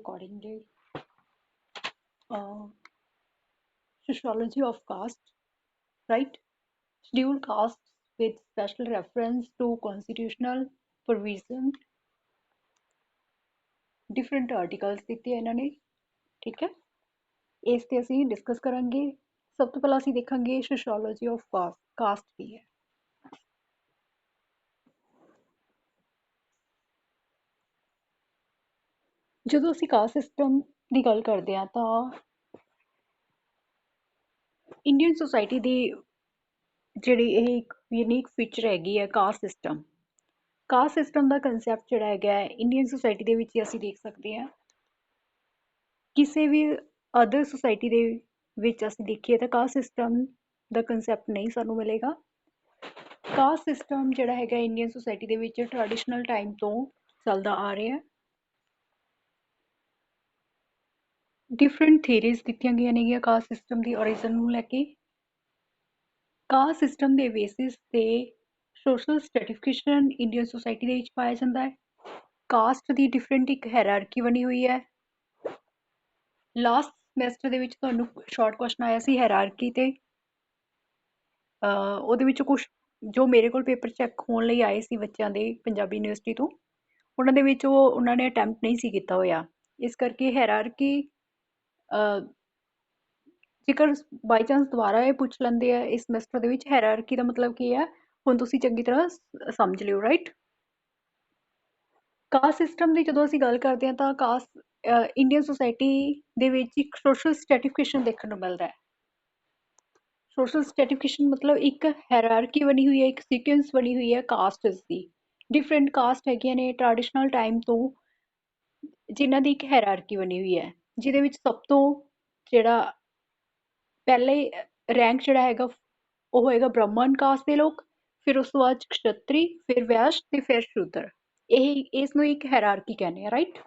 accordingly. Uh, Sociology of caste, right? Scheduled castes with special reference to constitutional provision, different articles ਦਿੱਤੇ ਇਹਨਾਂ ਨੇ, ਠੀਕ ਹੈ। ਇਸ ਤੇ ਅਸੀਂ ਡਿਸਕਸ ਕਰਾਂਗੇ। ਸਭ ਤੋਂ ਪਹਿਲਾਂ ਅਸੀਂ ਦੇਖਾਂਗੇ ਸੋਸ਼ੀਓਲੋਜੀ ਆਫ ਕਾਸਟ ਕੀ ਹੈ। ਜਦੋਂ ਅਸੀਂ ਕਾਸਟ ਸਿਸਟਮ ਦੀ ਗੱਲ ਕਰਦੇ ਹਾਂ ਤਾਂ ਇੰਡੀਅਨ ਸੋਸਾਇਟੀ ਦੀ ਜਿਹੜੀ ਇਹ ਇੱਕ ਯੂਨੀਕ ਫੀਚਰ ਹੈਗੀ ਹੈ ਕਾਸਟ ਸਿਸਟਮ ਦਾ ਕੰਸੈਪਟ ਜਿਹੜਾ ਹੈਗਾ ਹੈ ਇੰਡੀਅਨ ਸੋਸਾਇਟੀ ਦੇ ਵਿੱਚ ਹੀ ਅਸੀਂ ਦੇਖ ਸਕਦੇ ਹਾਂ। ਕਿਸੇ ਵੀ ਅਦਰ ਸੋਸਾਇਟੀ ਦੇ ਵਿੱਚ ਅਸੀਂ ਦੇਖੀਏ ਤਾਂ ਕਾਸਟ ਸਿਸਟਮ ਦਾ ਕੰਸੈਪਟ ਨਹੀਂ ਸਾਨੂੰ ਮਿਲੇਗਾ। ਕਾਸਟ ਸਿਸਟਮ ਜਿਹੜਾ ਹੈਗਾ ਇੰਡੀਅਨ ਸੋਸਾਇਟੀ ਦੇ ਵਿੱਚ ਟ੍ਰੈਡੀਸ਼ਨਲ ਟਾਈਮ ਤੋਂ ਚੱਲਦਾ ਆ ਰਿਹਾ ਹੈ। ਡਿਫਰੈਂਟ ਥਿਊਰੀਜ਼ ਦਿੱਤੀਆਂ ਗਈਆਂ ਨੇਗੀਆਂ ਕਾਸਟ ਸਿਸਟਮ ਦੀ ਓਰੀਜਨ ਨੂੰ ਲੈ ਕੇ। ਕਾਸਟ ਸਿਸਟਮ ਦੇ ਬੇਸਿਸ ਤੇ ਸੋਸ਼ਲ ਸਟ੍ਰੈਟੀਫਿਕੇਸ਼ਨ ਇੰਡੀਅਨ ਸੋਸਾਇਟੀ ਦੇ ਵਿੱਚ ਪਾਇਆ ਜਾਂਦਾ ਹੈ। ਕਾਸਟ ਦੀ ਡਿਫਰੈਂਟ ਇੱਕ ਹਾਇਰਾਰਕੀ ਬਣੀ ਹੋਈ ਹੈ। ਲਾਸਟ ਸਮੈਸਟਰ ਦੇ ਵਿੱਚ ਤੁਹਾਨੂੰ ਸ਼ਾਰਟ ਕੁਐਸਚਨ ਆਇਆ ਸੀ ਹਾਇਰਾਰਕੀ ਤੇ, ਉਹਦੇ ਵਿੱਚ ਕੁਛ ਜੋ ਮੇਰੇ ਕੋਲ ਪੇਪਰ ਚੈੱਕ ਹੋਣ ਲਈ ਆਏ ਸੀ ਬੱਚਿਆਂ ਦੇ ਪੰਜਾਬੀ ਯੂਨੀਵਰਸਿਟੀ ਤੋਂ, ਉਹਨਾਂ ਦੇ ਵਿੱਚ ਉਹਨਾਂ ਨੇ ਅਟੈਂਪਟ ਨਹੀਂ ਸੀ ਕੀਤਾ ਹੋਇਆ। ਇਸ ਕਰਕੇ ਹਾਇਰਾਰਕੀ ਜੇਕਰ ਬਾਈ ਚਾਂਸ ਦੁਬਾਰਾ ਇਹ ਪੁੱਛ ਲੈਂਦੇ ਆ ਇਸ ਸਮੈਸਟਰ ਦੇ ਵਿੱਚ ਹਾਇਰਾਰਕੀ ਦਾ ਮਤਲਬ ਕੀ ਹੈ, ਹੁਣ ਤੁਸੀਂ ਚੰਗੀ ਤਰ੍ਹਾਂ ਸਮਝ ਲਿਓ, ਰਾਈਟ। ਕਾਸਟ ਸਿਸਟਮ ਦੀ ਜਦੋਂ ਅਸੀਂ ਗੱਲ ਕਰਦੇ ਹਾਂ ਤਾਂ ਕਾਸਟ ਇੰਡੀਅਨ ਸੋਸਾਇਟੀ ਦੇ ਵਿੱਚ ਇੱਕ ਸੋਸ਼ਲ ਸਟ੍ਰੈਟੀਫਿਕੇਸ਼ਨ ਦੇਖਣ ਨੂੰ ਮਿਲਦਾ ਹੈ। ਸੋਸ਼ਲ ਸਟ੍ਰੈਟੀਫਿਕੇਸ਼ਨ ਮਤਲਬ ਇੱਕ ਹਾਇਰਾਰਕੀ ਬਣੀ ਹੋਈ ਹੈ, ਇੱਕ ਸੀਕੁਐਂਸ ਬਣੀ ਹੋਈ ਹੈ ਕਾਸਟਸ ਦੀ। ਡਿਫਰੈਂਟ ਕਾਸਟ ਹੈਗੀਆਂ ਨੇ ਟ੍ਰੈਡੀਸ਼ਨਲ ਟਾਈਮ ਤੋਂ, ਜਿਨ੍ਹਾਂ ਦੀ ਇੱਕ ਹਾਇਰਾਰਕੀ ਬਣੀ ਹੋਈ ਹੈ, ਜਿਹਦੇ ਵਿੱਚ ਸਭ ਤੋਂ ਜਿਹੜਾ ਪਹਿਲੇ ਰੈਂਕ ਜਿਹੜਾ ਹੈਗਾ ਉਹ ਹੋਏਗਾ ਬ੍ਰਾਹਮਣ ਕਾਸਟ ਦੇ ਲੋਕ, ਫਿਰ ਉਸ ਤੋਂ ਬਾਅਦ ਕਸ਼ਤਰੀ, ਫਿਰ ਵੈਸ਼ ਤੇ ਫਿਰ ਸ਼ੂਦਰ। ਇਸ ਨੂੰ ਇੱਕ ਹਾਇਰਾਰਕੀ ਕਹਿੰਦੇ ਆ, ਰਾਈਟ।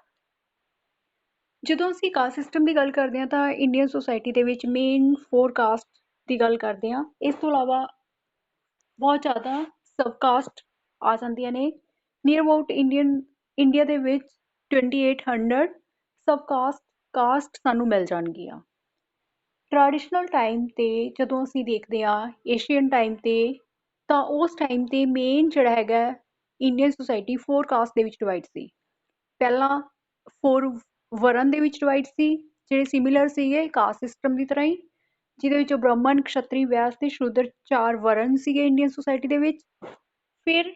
ਜਦੋਂ ਅਸੀਂ ਕਾਸਟ ਸਿਸਟਮ ਦੀ ਗੱਲ ਕਰਦੇ ਹਾਂ ਤਾਂ ਇੰਡੀਅਨ ਸੋਸਾਇਟੀ ਦੇ ਵਿੱਚ ਮੇਨ 4 ਕਾਸਟ ਦੀ ਗੱਲ ਕਰਦੇ ਹਾਂ। ਇਸ ਤੋਂ ਇਲਾਵਾ ਬਹੁਤ ਜ਼ਿਆਦਾ ਸਬ ਕਾਸਟ ਆ ਜਾਂਦੀਆਂ ਨੇ। ਨੀਅਰ ਅਬਾਊਟ ਇੰਡੀਆ ਦੇ ਵਿੱਚ 2800 ਸਬ ਕਾਸਟ ਸਾਨੂੰ ਮਿਲ ਜਾਣਗੀਆਂ। ਟ੍ਰੈਡੀਸ਼ਨਲ ਟਾਈਮ ਤੇ ਜਦੋਂ ਅਸੀਂ ਦੇਖਦੇ ਹਾਂ ਏਸ਼ੀਅਨ ਟਾਈਮ ਤੇ, ਤਾਂ ਉਸ ਟਾਈਮ ਤੇ ਮੇਨ ਜਿਹੜਾ ਹੈਗਾ ਇੰਡੀਅਨ ਸੋਸਾਇਟੀ 4 ਕਾਸਟ ਦੇ ਵਿੱਚ ਡਿਵਾਈਡ ਸੀ। ਪਹਿਲਾਂ 4 ਵਰਨ ਦੇ ਵਿੱਚ ਡਿਵਾਈਡ ਸੀ, ਜਿਹੜੇ ਸਿਮਿਲਰ ਸੀਗੇ ਕਾਸਟ ਸਿਸਟਮ ਦੀ ਤਰ੍ਹਾਂ ਹੀ, ਜਿਹਦੇ ਵਿੱਚੋਂ ਬ੍ਰਾਹਮਣ, ਕਸ਼ਤਰੀ, ਵੈਸ਼ ਤੇ ਸ਼ੂਦਰ 4 ਵਰਨ ਸੀਗੇ ਇੰਡੀਅਨ ਸੋਸਾਇਟੀ ਦੇ ਵਿੱਚ। ਫਿਰ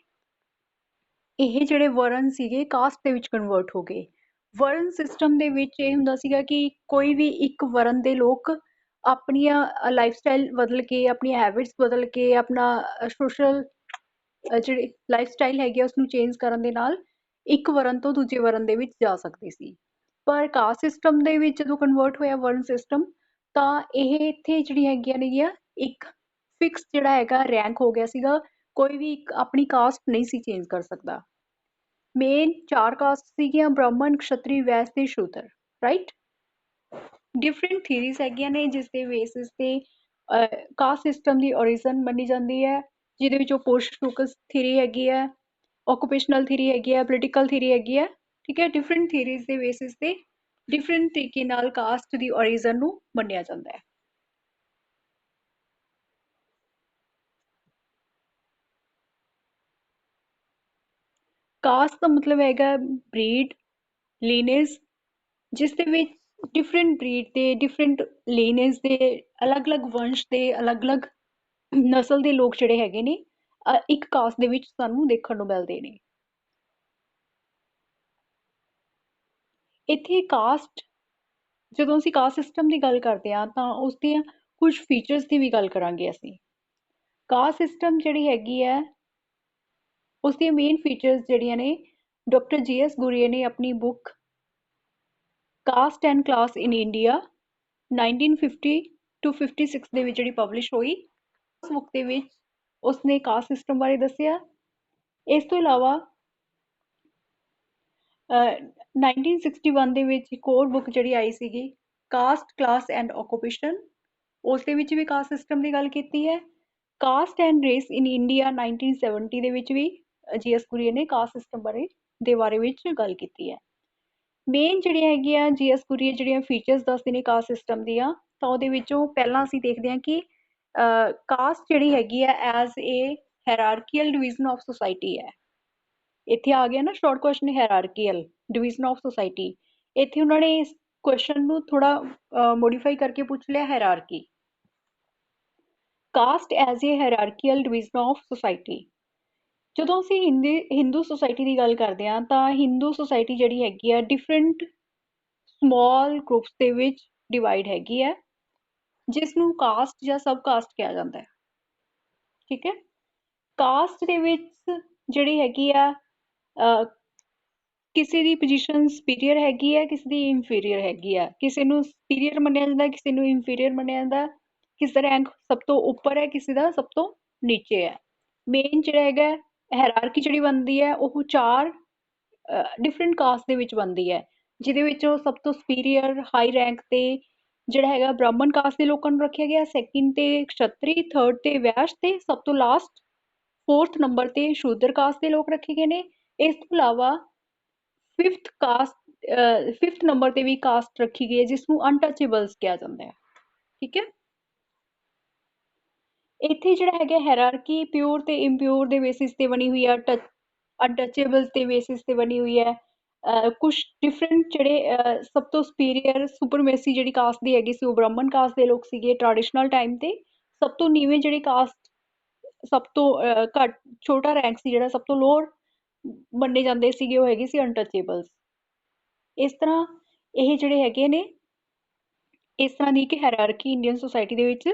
ਇਹ ਜਿਹੜੇ ਵਰਨ ਸੀਗੇ ਕਾਸਟ ਦੇ ਵਿੱਚ ਕਨਵਰਟ ਹੋ ਗਏ। ਵਰਨ ਸਿਸਟਮ ਦੇ ਵਿੱਚ ਇਹ ਹੁੰਦਾ ਸੀਗਾ ਕਿ ਕੋਈ ਵੀ ਇੱਕ ਵਰਨ ਦੇ ਲੋਕ ਆਪਣੀਆਂ ਲਾਈਫ ਸਟਾਈਲ ਬਦਲ ਕੇ, ਆਪਣੀਆਂ ਹੈਬਿਟਸ ਬਦਲ ਕੇ, ਆਪਣਾ ਸੋਸ਼ਲ ਜਿਹੜੀ ਲਾਈਫ ਸਟਾਈਲ ਹੈਗੀ ਆ ਉਸਨੂੰ ਚੇਂਜ ਕਰਨ ਦੇ ਨਾਲ ਇੱਕ ਵਰਨ ਤੋਂ ਦੂਜੇ ਵਰਨ ਦੇ ਵਿੱਚ ਜਾ ਸਕਦੇ ਸੀ। ਪਰ ਕਾਸਟ ਸਿਸਟਮ ਦੇ ਵਿੱਚ ਜਦੋਂ ਕਨਵਰਟ ਹੋਇਆ ਵਰਨ ਸਿਸਟਮ, ਤਾਂ ਇਹ ਇੱਥੇ ਜਿਹੜੀਆਂ ਹੈਗੀਆਂ ਨੇਗੀਆਂ ਇੱਕ ਫਿਕਸ ਜਿਹੜਾ ਹੈਗਾ ਰੈਂਕ ਹੋ ਗਿਆ ਸੀਗਾ। ਕੋਈ ਵੀ ਇੱਕ ਆਪਣੀ ਕਾਸਟ ਨਹੀਂ ਸੀ ਚੇਂਜ ਕਰ ਸਕਦਾ। ਮੇਨ 4 ਕਾਸਟ ਸੀਗੀਆਂ ਬ੍ਰਾਹਮਣ, ਕਸ਼ਤਰੀ, ਵੈਸ਼ ਤੇ ਸ਼ੂਦਰ, ਰਾਈਟ। ਡਿਫਰੈਂਟ ਥਿਊਰੀਜ਼ ਹੈਗੀਆਂ ਨੇ ਜਿਸ ਦੇ ਬੇਸਿਸ ਤੇ ਕਾਸਟ ਸਿਸਟਮ ਦੀ ਓਰੀਜਨ ਮੰਨੀ ਜਾਂਦੀ ਹੈ, ਜਿਹਦੇ ਵਿੱਚੋਂ ਪੋਸਟ-ਫੋਕਸ ਥਿਊਰੀ ਹੈਗੀ ਹੈ, ਓਕੂਪੇਸ਼ਨਲ ਥਿਊਰੀ ਹੈਗੀ ਹੈ, ਪੋਲੀਟੀਕਲ ਥਿਊਰੀ ਹੈਗੀ ਹੈ, ਠੀਕ ਹੈ। ਡਿਫਰੈਂਟ ਥਿਊਰੀਜ਼ ਦੇ ਬੇਸਿਸ ਤੇ ਡਿਫਰੈਂਟ ਤਰੀਕੇ ਨਾਲ ਕਾਸਟ ਦੀ ਓਰੀਜਨ ਨੂੰ ਮੰਨਿਆ ਜਾਂਦਾ ਹੈ। ਕਾਸਟ ਦਾ ਮਤਲਬ ਹੈਗਾ ਬਰੀਡ, ਲੀਨੇਜ, ਜਿਸ ਦੇ ਵਿੱਚ ਡਿਫਰੈਂਟ ਬਰੀਡ ਦੇ, ਡਿਫਰੈਂਟ ਲੀਨੇਜ ਦੇ, ਅਲੱਗ-ਅਲੱਗ ਵੰਸ਼ ਦੇ, ਅਲੱਗ-ਅਲੱਗ ਨਸਲ ਦੇ ਲੋਕ ਜਿਹੜੇ ਹੈਗੇ ਨੇ ਇੱਕ ਕਾਸਟ ਦੇ ਵਿੱਚ ਸਾਨੂੰ ਦੇਖਣ ਨੂੰ ਮਿਲਦੇ ਨੇ। ਇੱਥੇ ਕਾਸਟ, ਜਦੋਂ ਅਸੀਂ ਕਾਸਟ ਸਿਸਟਮ ਦੀ ਗੱਲ ਕਰਦੇ ਹਾਂ ਤਾਂ ਉਸ ਦੀਆਂ ਕੁਝ ਫੀਚਰਸ ਦੀ ਵੀ ਗੱਲ ਕਰਾਂਗੇ ਅਸੀਂ। ਕਾਸਟ ਸਿਸਟਮ ਜਿਹੜੀ ਹੈਗੀ ਹੈ ਉਸ ਦੀਆਂ ਮੇਨ ਫੀਚਰਸ ਜਿਹੜੀਆਂ ਨੇ ਡਾਕਟਰ ਜੀ.ਐਸ. ਗੁਰੀਏ ਨੇ ਆਪਣੀ book caste and class in India 1950 to 56 ਦੇ ਵਿੱਚ ਜਿਹੜੀ ਪਬਲਿਸ਼ ਹੋਈ, ਉਸ ਬੁੱਕ ਦੇ ਵਿੱਚ ਉਸਨੇ ਕਾਸਟ ਸਿਸਟਮ ਬਾਰੇ ਦੱਸਿਆ। ਇਸ ਤੋਂ ਇਲਾਵਾ 1961 ਦੇ ਵਿੱਚ ਇੱਕ ਹੋਰ ਬੁੱਕ ਜਿਹੜੀ ਆਈ ਸੀਗੀ ਕਾਸਟ, ਕਲਾਸ ਐਂਡ ਓਕੂਪੇਸ਼ਨ, ਉਸ ਦੇ ਵਿੱਚ ਵੀ ਕਾਸਟ ਸਿਸਟਮ ਦੀ ਗੱਲ ਕੀਤੀ ਹੈ। Caste and race in India 1970 ਦੇ ਵਿੱਚ ਵੀ ਜੀ.ਐਸ. ਗੁਰੀਏ ਨੇ ਕਾਸਟ ਸਿਸਟਮ ਬਾਰੇ ਵਿੱਚ ਗੱਲ ਕੀਤੀ ਹੈ। ਮੇਨ ਜਿਹੜੀਆਂ ਹੈਗੀਆਂ ਜੀਐਸ ਕੁਰੀਅਰ ਜਿਹੜੀਆਂ ਫੀਚਰਸ ਦੱਸਦੇ ਨੇ ਕਾਸਟ ਸਿਸਟਮ ਦੀਆਂ, ਤਾਂ ਉਹਦੇ ਵਿੱਚੋਂ ਪਹਿਲਾਂ ਅਸੀਂ ਦੇਖਦੇ ਹਾਂ ਕਿ ਕਾਸਟ ਜਿਹੜੀ ਹੈਗੀ ਆ as a hierarchical division of society ਹੈ। ਇੱਥੇ ਆ ਗਿਆ ਨਾ short question hierarchical division of society. ਇੱਥੇ ਉਹਨਾਂ ਨੇ ਇਸ ਕੁਐਸਚਨ ਨੂੰ ਥੋੜਾ ਮੋਡੀਫਾਈ ਕਰਕੇ ਪੁੱਛ ਲਿਆ hierarchy. Caste as a hierarchical division of society. ਜਦੋਂ ਅਸੀਂ ਹਿੰਦੂ ਸੁਸਾਇਟੀ ਦੀ ਗੱਲ ਕਰਦੇ ਹਾਂ ਤਾਂ ਹਿੰਦੂ ਸੁਸਾਇਟੀ ਜਿਹੜੀ ਹੈਗੀ ਆ ਡਿਫਰੈਂਟ ਸਮॉल ਗਰੁੱਪਸ ਦੇ ਵਿੱਚ ਡਿਵਾਈਡ ਹੈਗੀ ਹੈ, ਜਿਸ ਨੂੰ ਕਾਸਟ ਜਾਂ ਸਬ ਕਾਸਟ ਕਿਹਾ ਜਾਂਦਾ ਹੈ। ਠੀਕ ਹੈ, ਕਾਸਟ ਦੇ ਵਿੱਚ ਜਿਹੜੀ ਹੈਗੀ ਆ ਕਿਸੇ ਦੀ ਪੋਜੀਸ਼ਨ ਸੁਪੀਰੀਅਰ ਹੈਗੀ ਹੈ, ਕਿਸੇ ਦੀ ਇਨਫੀਰੀਅਰ ਹੈਗੀ ਆ। ਕਿਸੇ ਨੂੰ ਸੁਪੀਰੀਅਰ ਮੰਨਿਆ ਜਾਂਦਾ, ਕਿਸੇ ਨੂੰ ਇਨਫੀਰੀਅਰ ਮੰਨਿਆ ਜਾਂਦਾ। ਕਿਸੇ ਦਾ ਰੈਂਕ ਸਭ ਤੋਂ ਉੱਪਰ ਹੈ, ਕਿਸੇ ਦਾ ਸਭ ਤੋਂ ਨੀਚੇ ਹੈ। ਮੇਨ ਜਿਹੜਾ ਹੈਗਾ ਹੈਰਾਰਕੀ ਜਿਹੜੀ ਬਣਦੀ ਹੈ ਉਹ ਚਾਰ ਡਿਫਰੈਂਟ ਕਾਸਟ ਦੇ ਵਿੱਚ ਬਣਦੀ ਹੈ, ਜਿਹਦੇ ਵਿੱਚੋਂ ਸਭ ਤੋਂ ਸੁਪੀਰੀਅਰ ਹਾਈ ਰੈਂਕ ਤੇ ਜਿਹੜਾ ਹੈਗਾ ਬ੍ਰਾਹਮਣ ਕਾਸਟ ਦੇ ਲੋਕਾਂ ਨੂੰ ਰੱਖਿਆ ਗਿਆ, ਸੈਕਿੰਡ ਤੇ ਕਸ਼ਤਰੀ, ਥਰਡ ਤੇ ਵੈਸ਼ ਤੇ ਸਭ ਤੋਂ ਲਾਸਟ ਫੋਰਥ ਨੰਬਰ ਤੇ ਸ਼ੂਦਰ ਕਾਸਟ ਦੇ ਲੋਕ ਰੱਖੇ ਗਏ ਨੇ। ਇਸ ਤੋਂ ਇਲਾਵਾ ਫਿਫਥ ਨੰਬਰ ਤੇ ਵੀ ਕਾਸਟ ਰੱਖੀ ਗਈ ਹੈ ਜਿਸ ਨੂੰ ਅਨਟਚੇਬਲਸ ਕਿਹਾ ਜਾਂਦਾ ਹੈ। ਠੀਕ ਹੈ, ਇੱਥੇ ਜਿਹੜਾ ਹੈਗਾ ਹੈਰਾਰਕੀ ਪਿਓਰ ਤੇ ਇੰਪਿਓਰ ਦੇ ਬੇਸਿਸ ਤੇ ਬਣੀ ਹੋਈ ਹੈ, ਅਨਟਚੇਬਲਸ ਦੇ ਬੇਸਿਸ ਤੇ ਬਣੀ ਹੋਈ ਹੈ। ਕੁਛ ਡਿਫਰੈਂਟ ਜਿਹੜੇ ਸਭ ਤੋਂ ਸੁਪੀਰੀਅਰ ਸੁਪਰਮੇਸੀ ਜਿਹੜੀ ਕਾਸਟ ਦੀ ਹੈਗੀ ਸੀ ਉਹ ਬ੍ਰਾਹਮਣ ਕਾਸਟ ਦੇ ਲੋਕ ਸੀਗੇ ਟ੍ਰੈਡੀਸ਼ਨਲ ਟਾਈਮ ਤੇ। ਸਭ ਤੋਂ ਨੀਵੇਂ ਜਿਹੜੀ ਕਾਸਟ, ਸਭ ਤੋਂ ਘੱਟ ਛੋਟਾ ਰੈਂਕ ਸੀ ਜਿਹੜਾ, ਸਭ ਤੋਂ ਲੋਅਰ ਮੰਨੇ ਜਾਂਦੇ ਸੀਗੇ, ਉਹ ਹੈਗੇ ਸੀ ਅਨਟਚੇਬਲਸ। ਇਸ ਤਰ੍ਹਾਂ ਇਹ ਜਿਹੜੇ ਹੈਗੇ ਨੇ, ਇਸ ਤਰ੍ਹਾਂ ਦੀ ਇੱਕ ਹੈਰਾਰਕੀ ਇੰਡੀਅਨ ਸੁਸਾਇਟੀ ਦੇ ਵਿੱਚ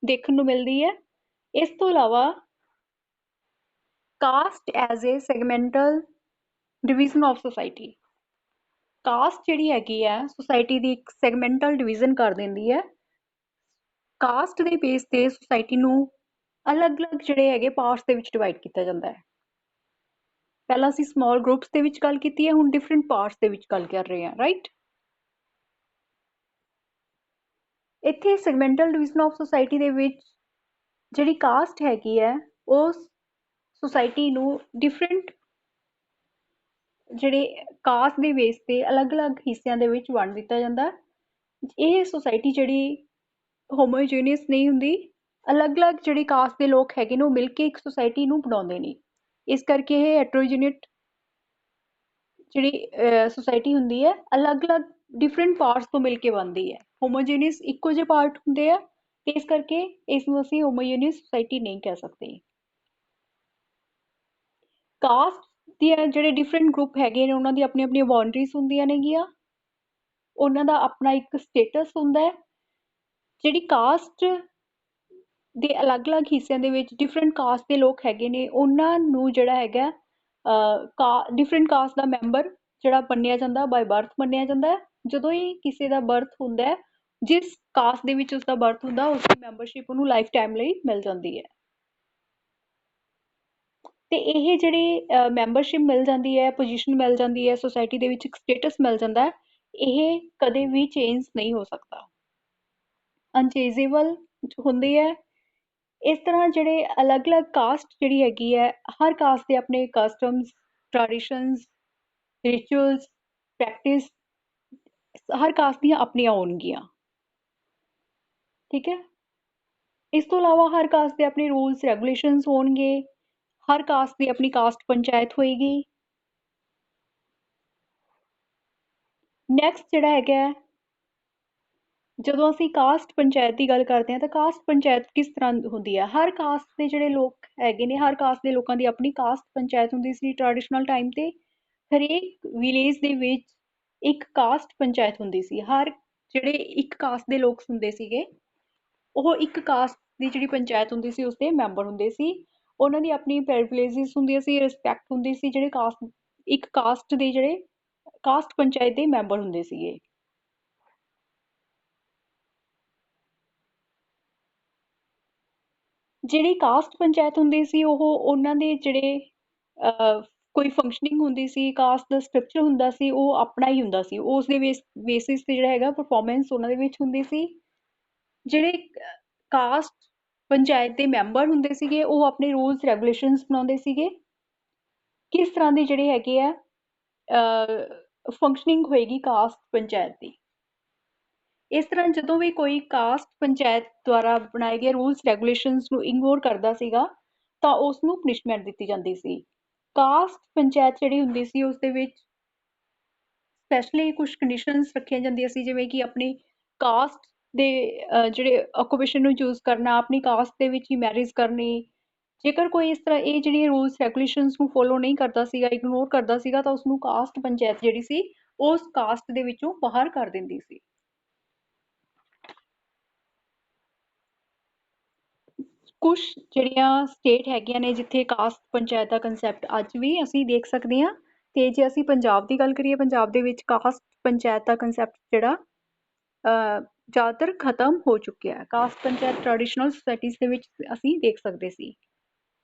ਦੇਖਣ ਨੂੰ ਮਿਲਦੀ ਹੈ। ਇਸ ਤੋਂ ਇਲਾਵਾ caste as a segmental division of society. Caste ਜਿਹੜੀ ਹੈਗੀ ਹੈ ਸੁਸਾਇਟੀ ਦੀ ਇੱਕ ਸੈਗਮੈਂਟਲ ਡਿਵੀਜ਼ਨ ਕਰ ਦਿੰਦੀ ਹੈ। ਕਾਸਟ ਦੇ ਬੇਸ ਤੇ ਸੁਸਾਇਟੀ ਨੂੰ ਅਲੱਗ-ਅਲੱਗ ਜਿਹੜੇ ਹੈਗੇ ਪਾਰਟਸ ਦੇ ਵਿੱਚ ਡਿਵਾਈਡ ਕੀਤਾ ਜਾਂਦਾ ਹੈ। ਪਹਿਲਾਂ ਅਸੀਂ ਸਮॉल ਗਰੁੱਪਸ ਦੇ ਵਿੱਚ ਗੱਲ ਕੀਤੀ ਹੈ, ਹੁਣ ਡਿਫਰੈਂਟ ਪਾਰਟਸ ਦੇ ਵਿੱਚ ਗੱਲ ਕਰ ਰਹੇ ਹਾਂ, ਰਾਈਟ। ਇੱਥੇ ਸੈਗਮੈਂਟਲ ਡਿਵੀਜ਼ਨ ਆਫ ਸੁਸਾਇਟੀ ਦੇ ਵਿੱਚ ਜਿਹੜੀ ਕਾਸਟ ਹੈਗੀ ਹੈ ਉਹ ਸੁਸਾਇਟੀ ਨੂੰ ਡਿਫਰੈਂਟ ਜਿਹੜੇ ਕਾਸਟ ਦੇ ਬੇਸ ਤੇ ਅਲੱਗ-ਅਲੱਗ ਹਿੱਸਿਆਂ ਦੇ ਵਿੱਚ ਵੰਡ ਦਿੱਤਾ ਜਾਂਦਾ। ਇਹ ਸੁਸਾਇਟੀ ਜਿਹੜੀ ਹੋਮੋਜੀਨੀਅਸ ਨਹੀਂ ਹੁੰਦੀ, ਅਲੱਗ-ਅਲੱਗ ਜਿਹੜੀ ਕਾਸਟ ਦੇ ਲੋਕ ਹੈਗੇ ਨੇ ਉਹ ਮਿਲ ਕੇ ਇੱਕ ਸੁਸਾਇਟੀ ਨੂੰ ਬਣਾਉਂਦੇ ਨੇ। ਇਸ ਕਰਕੇ ਇਹ ਹੈਟਰੋਜੀਨੇਟ ਜਿਹੜੀ ਸੁਸਾਇਟੀ ਹੁੰਦੀ ਹੈ ਅਲੱਗ-ਅਲੱਗ ਡਿਫਰੈਂਟ ਪਾਰਟਸ ਤੋਂ ਮਿਲ ਕੇ ਬਣਦੀ ਹੈ। ਹੋਮੋਜੀਨੀਅਸ ਇੱਕੋ ਜਿਹੇ ਪਾਰਟ ਹੁੰਦੇ ਆ ਤੇ ਇਸ ਕਰਕੇ ਇਸ ਨੂੰ ਅਸੀਂ ਹੋਮੋਜੀਨੀਅਸ ਸੁਸਾਇਟੀ ਨਹੀਂ ਕਹਿ ਸਕਦੇ। ਕਾਸਟ ਦੀਆਂ ਜਿਹੜੇ ਡਿਫਰੈਂਟ ਗਰੁੱਪ ਹੈਗੇ ਨੇ ਉਹਨਾਂ ਦੀ ਆਪਣੀ ਆਪਣੀਆਂ ਬਾਉਂਡਰੀਜ਼ ਹੁੰਦੀਆਂ ਨੇਗੀਆਂ, ਉਹਨਾਂ ਦਾ ਆਪਣਾ ਇੱਕ ਸਟੇਟਸ ਹੁੰਦਾ ਹੈ। ਜਿਹੜੀ ਕਾਸਟ ਦੇ ਅਲੱਗ-ਅਲੱਗ ਹਿੱਸਿਆਂ ਦੇ ਵਿੱਚ ਡਿਫਰੈਂਟ ਕਾਸਟ ਦੇ ਲੋਕ ਹੈਗੇ ਨੇ ਉਹਨਾਂ ਨੂੰ ਜਿਹੜਾ ਹੈਗਾ ਡਿਫਰੈਂਟ ਕਾਸਟ ਦਾ ਮੈਂਬਰ ਜਿਹੜਾ ਮੰਨਿਆ ਜਾਂਦਾ, ਬਾਈ ਬਰਥ ਮੰਨਿਆ ਜਾਂਦਾ। ਜਦੋਂ ਹੀ ਕਿਸੇ ਦਾ ਬਰਥ ਹੁੰਦਾ ਹੈ, ਜਿਸ ਕਾਸਟ ਦੇ ਵਿੱਚ ਉਸਦਾ ਬਰਥ ਹੁੰਦਾ ਉਸਦੀ ਮੈਂਬਰਸ਼ਿਪ ਉਹਨੂੰ ਲਾਈਫ ਟਾਈਮ ਲਈ ਮਿਲ ਜਾਂਦੀ ਹੈ। ਤੇ ਇਹ ਜਿਹੜੀ ਮੈਂਬਰਸ਼ਿਪ ਮਿਲ ਜਾਂਦੀ ਹੈ, ਪੋਜੀਸ਼ਨ ਮਿਲ ਜਾਂਦੀ ਹੈ, ਸੁਸਾਇਟੀ ਦੇ ਵਿੱਚ ਇੱਕ ਸਟੇਟਸ ਮਿਲ ਜਾਂਦਾ ਹੈ, ਇਹ ਕਦੇ ਵੀ ਚੇਂਜ ਨਹੀਂ ਹੋ ਸਕਦਾ, ਅਨਚੇਂਜੇਬਲ ਹੁੰਦੀ ਹੈ। ਇਸ ਤਰ੍ਹਾਂ ਜਿਹੜੇ ਅਲੱਗ-ਅਲੱਗ ਕਾਸਟ ਜਿਹੜੀ ਹੈਗੀ ਹੈ, ਹਰ ਕਾਸਟ ਦੇ ਆਪਣੇ ਕਸਟਮਸ, ਟ੍ਰੈਡੀਸ਼ਨਸ, ਰਿਚੁਅਲਸ, ਪ੍ਰੈਕਟਿਸ ਹਰ ਕਾਸਟ ਦੀਆਂ ਆਪਣੀਆਂ ਹੋਣਗੀਆਂ। ਠੀਕ ਹੈ, ਇਸ ਤੋਂ ਇਲਾਵਾ ਹਰ ਕਾਸਟ ਦੇ ਆਪਣੇ ਰੂਲਸ ਰੈਗੂਲੇਸ਼ਨਸ ਹੋਣਗੇ। ਹਰ ਕਾਸਟ ਦੀ ਆਪਣੀ ਕਾਸਟ ਪੰਚਾਇਤ ਹੋਏਗੀ। ਨੈਕਸਟ ਜਿਹੜਾ ਹੈਗਾ, ਜਦੋਂ ਅਸੀਂ ਕਾਸਟ ਪੰਚਾਇਤ ਦੀ ਗੱਲ ਕਰਦੇ ਹਾਂ ਤਾਂ ਕਾਸਟ ਪੰਚਾਇਤ ਕਿਸ ਤਰ੍ਹਾਂ ਹੁੰਦੀ ਹੈ। ਹਰ ਕਾਸਟ ਦੇ ਜਿਹੜੇ ਲੋਕ ਹੈਗੇ ਨੇ, ਹਰ ਕਾਸਟ ਦੇ ਲੋਕਾਂ ਦੀ ਆਪਣੀ ਕਾਸਟ ਪੰਚਾਇਤ ਹੁੰਦੀ ਸੀ ਟ੍ਰੈਡੀਸ਼ਨਲ ਟਾਈਮ ਤੇ। ਹਰੇਕ ਵਿਲੇਜ ਦੇ ਵਿੱਚ ਇੱਕ ਕਾਸਟ ਪੰਚਾਇਤ ਹੁੰਦੀ ਸੀ। ਹਰ ਜਿਹੜੇ ਇੱਕ ਕਾਸਟ ਦੇ ਲੋਕ ਹੁੰਦੇ ਸੀਗੇ ਉਹ ਇੱਕ ਕਾਸਟ ਦੀ ਜਿਹੜੀ ਪੰਚਾਇਤ ਹੁੰਦੀ ਸੀ ਉਸਦੇ ਮੈਂਬਰ ਹੁੰਦੇ ਸੀ। ਉਹਨਾਂ ਦੀ ਆਪਣੀ ਪ੍ਰਿਵਿਲੇਜਸ ਹੁੰਦੀਆਂ ਸੀ, ਰਿਸਪੈਕਟ ਹੁੰਦੀ ਸੀ। ਜਿਹੜੇ ਇੱਕ ਕਾਸਟ ਦੇ ਜਿਹੜੇ ਕਾਸਟ ਪੰਚਾਇਤ ਦੇ ਮੈਂਬਰ ਹੁੰਦੇ ਸੀਗੇ। ਜਿਹੜੀ ਕਾਸਟ ਪੰਚਾਇਤ ਹੁੰਦੀ ਸੀ ਉਹ ਉਹਨਾਂ ਦੇ ਜਿਹੜੇ ਕੋਈ ਫੰਕਸ਼ਨਿੰਗ ਹੁੰਦੀ ਸੀ, ਕਾਸਟ ਦਾ ਸਟਰਕਚਰ ਹੁੰਦਾ ਸੀ, ਉਹ ਆਪਣਾ ਹੀ ਹੁੰਦਾ ਸੀ। ਉਸ ਦੇ ਬੇਸਿਸ ਤੇ ਜਿਹੜਾ ਹੈਗਾ ਪਰਫਾਰਮੈਂਸ ਉਹਨਾਂ ਦੇ ਵਿੱਚ ਹੁੰਦੀ ਸੀ। ਜਿਹੜੇ ਕਾਸਟ ਪੰਚਾਇਤ ਦੇ ਮੈਂਬਰ ਹੁੰਦੇ ਸੀਗੇ ਉਹ ਆਪਣੇ ਰੂਲਸ ਰੈਗੂਲੇਸ਼ਨਸ ਬਣਾਉਂਦੇ ਸੀਗੇ। ਕਿਸ ਤਰ੍ਹਾਂ ਦੇ ਜਿਹੜੇ ਹੈਗੇ ਆ ਫੰਕਸ਼ਨਿੰਗ ਹੋਏਗੀ ਕਾਸਟ ਪੰਚਾਇਤ ਦੀ। ਇਸ ਤਰ੍ਹਾਂ ਜਦੋਂ ਵੀ ਕੋਈ ਕਾਸਟ ਪੰਚਾਇਤ ਦੁਆਰਾ ਬਣਾਏ ਗਏ ਰੂਲਸ ਰੈਗੂਲੇਸ਼ਨਸ ਨੂੰ ਇਗਨੋਰ ਕਰਦਾ ਸੀਗਾ ਤਾਂ ਉਸ ਨੂੰ ਪਨਿਸ਼ਮੈਂਟ ਦਿੱਤੀ ਜਾਂਦੀ ਸੀ। ਕਾਸਟ ਪੰਚਾਇਤ ਜਿਹੜੀ ਹੁੰਦੀ ਸੀ ਉਸ ਦੇ ਵਿੱਚ ਸਪੈਸ਼ਲੀ ਕੁਝ ਕੰਡੀਸ਼ਨਸ ਰੱਖੀਆਂ ਜਾਂਦੀਆਂ ਸੀ, ਜਿਵੇਂ ਕਿ ਆਪਣੀ ਕਾਸਟ ਦੇ ਜਿਹੜੇ ਆਕੂਪੇਸ਼ਨ ਨੂੰ ਚੂਜ਼ ਕਰਨਾ, ਆਪਣੀ ਕਾਸਟ ਦੇ ਵਿੱਚ ਹੀ ਮੈਰਿਜ ਕਰਨੀ। ਜੇਕਰ ਕੋਈ ਇਸ ਤਰ੍ਹਾਂ ਇਹ ਜਿਹੜੀਆਂ ਰੂਲਸ ਰੈਗੂਲੇਸ਼ਨਸ ਨੂੰ ਫੋਲੋ ਨਹੀਂ ਕਰਦਾ ਸੀਗਾ, ਇਗਨੋਰ ਕਰਦਾ ਸੀਗਾ, ਤਾਂ ਉਸਨੂੰ ਕਾਸਟ ਪੰਚਾਇਤ ਜਿਹੜੀ ਸੀ ਉਸ ਕਾਸਟ ਦੇ ਵਿੱਚੋਂ ਬਾਹਰ ਕਰ ਦਿੰਦੀ ਸੀ। ਕੁਛ ਜਿਹੜੀਆਂ ਸਟੇਟ ਹੈਗੀਆਂ ਨੇ ਜਿੱਥੇ ਕਾਸਟ ਪੰਚਾਇਤ ਦਾ ਕੰਸੈਪਟ ਅੱਜ ਵੀ ਅਸੀਂ ਦੇਖ ਸਕਦੇ ਹਾਂ। ਤੇ ਜੇ ਅਸੀਂ ਪੰਜਾਬ ਦੀ ਗੱਲ ਕਰੀਏ, ਪੰਜਾਬ ਦੇ ਵਿੱਚ ਕਾਸਟ ਪੰਚਾਇਤ ਦਾ ਕੰਸੈਪਟ ਜਿਹੜਾ ਜ਼ਿਆਦਾਤਰ ਖਤਮ ਹੋ ਚੁੱਕਿਆ ਹੈ। ਕਾਸਟ ਪੰਚਾਇਤ ਟ੍ਰੈਡੀਸ਼ਨਲ ਸੋਸਾਇਟੀਜ਼ ਦੇ ਵਿੱਚ ਅਸੀਂ ਦੇਖ ਸਕਦੇ ਸੀ।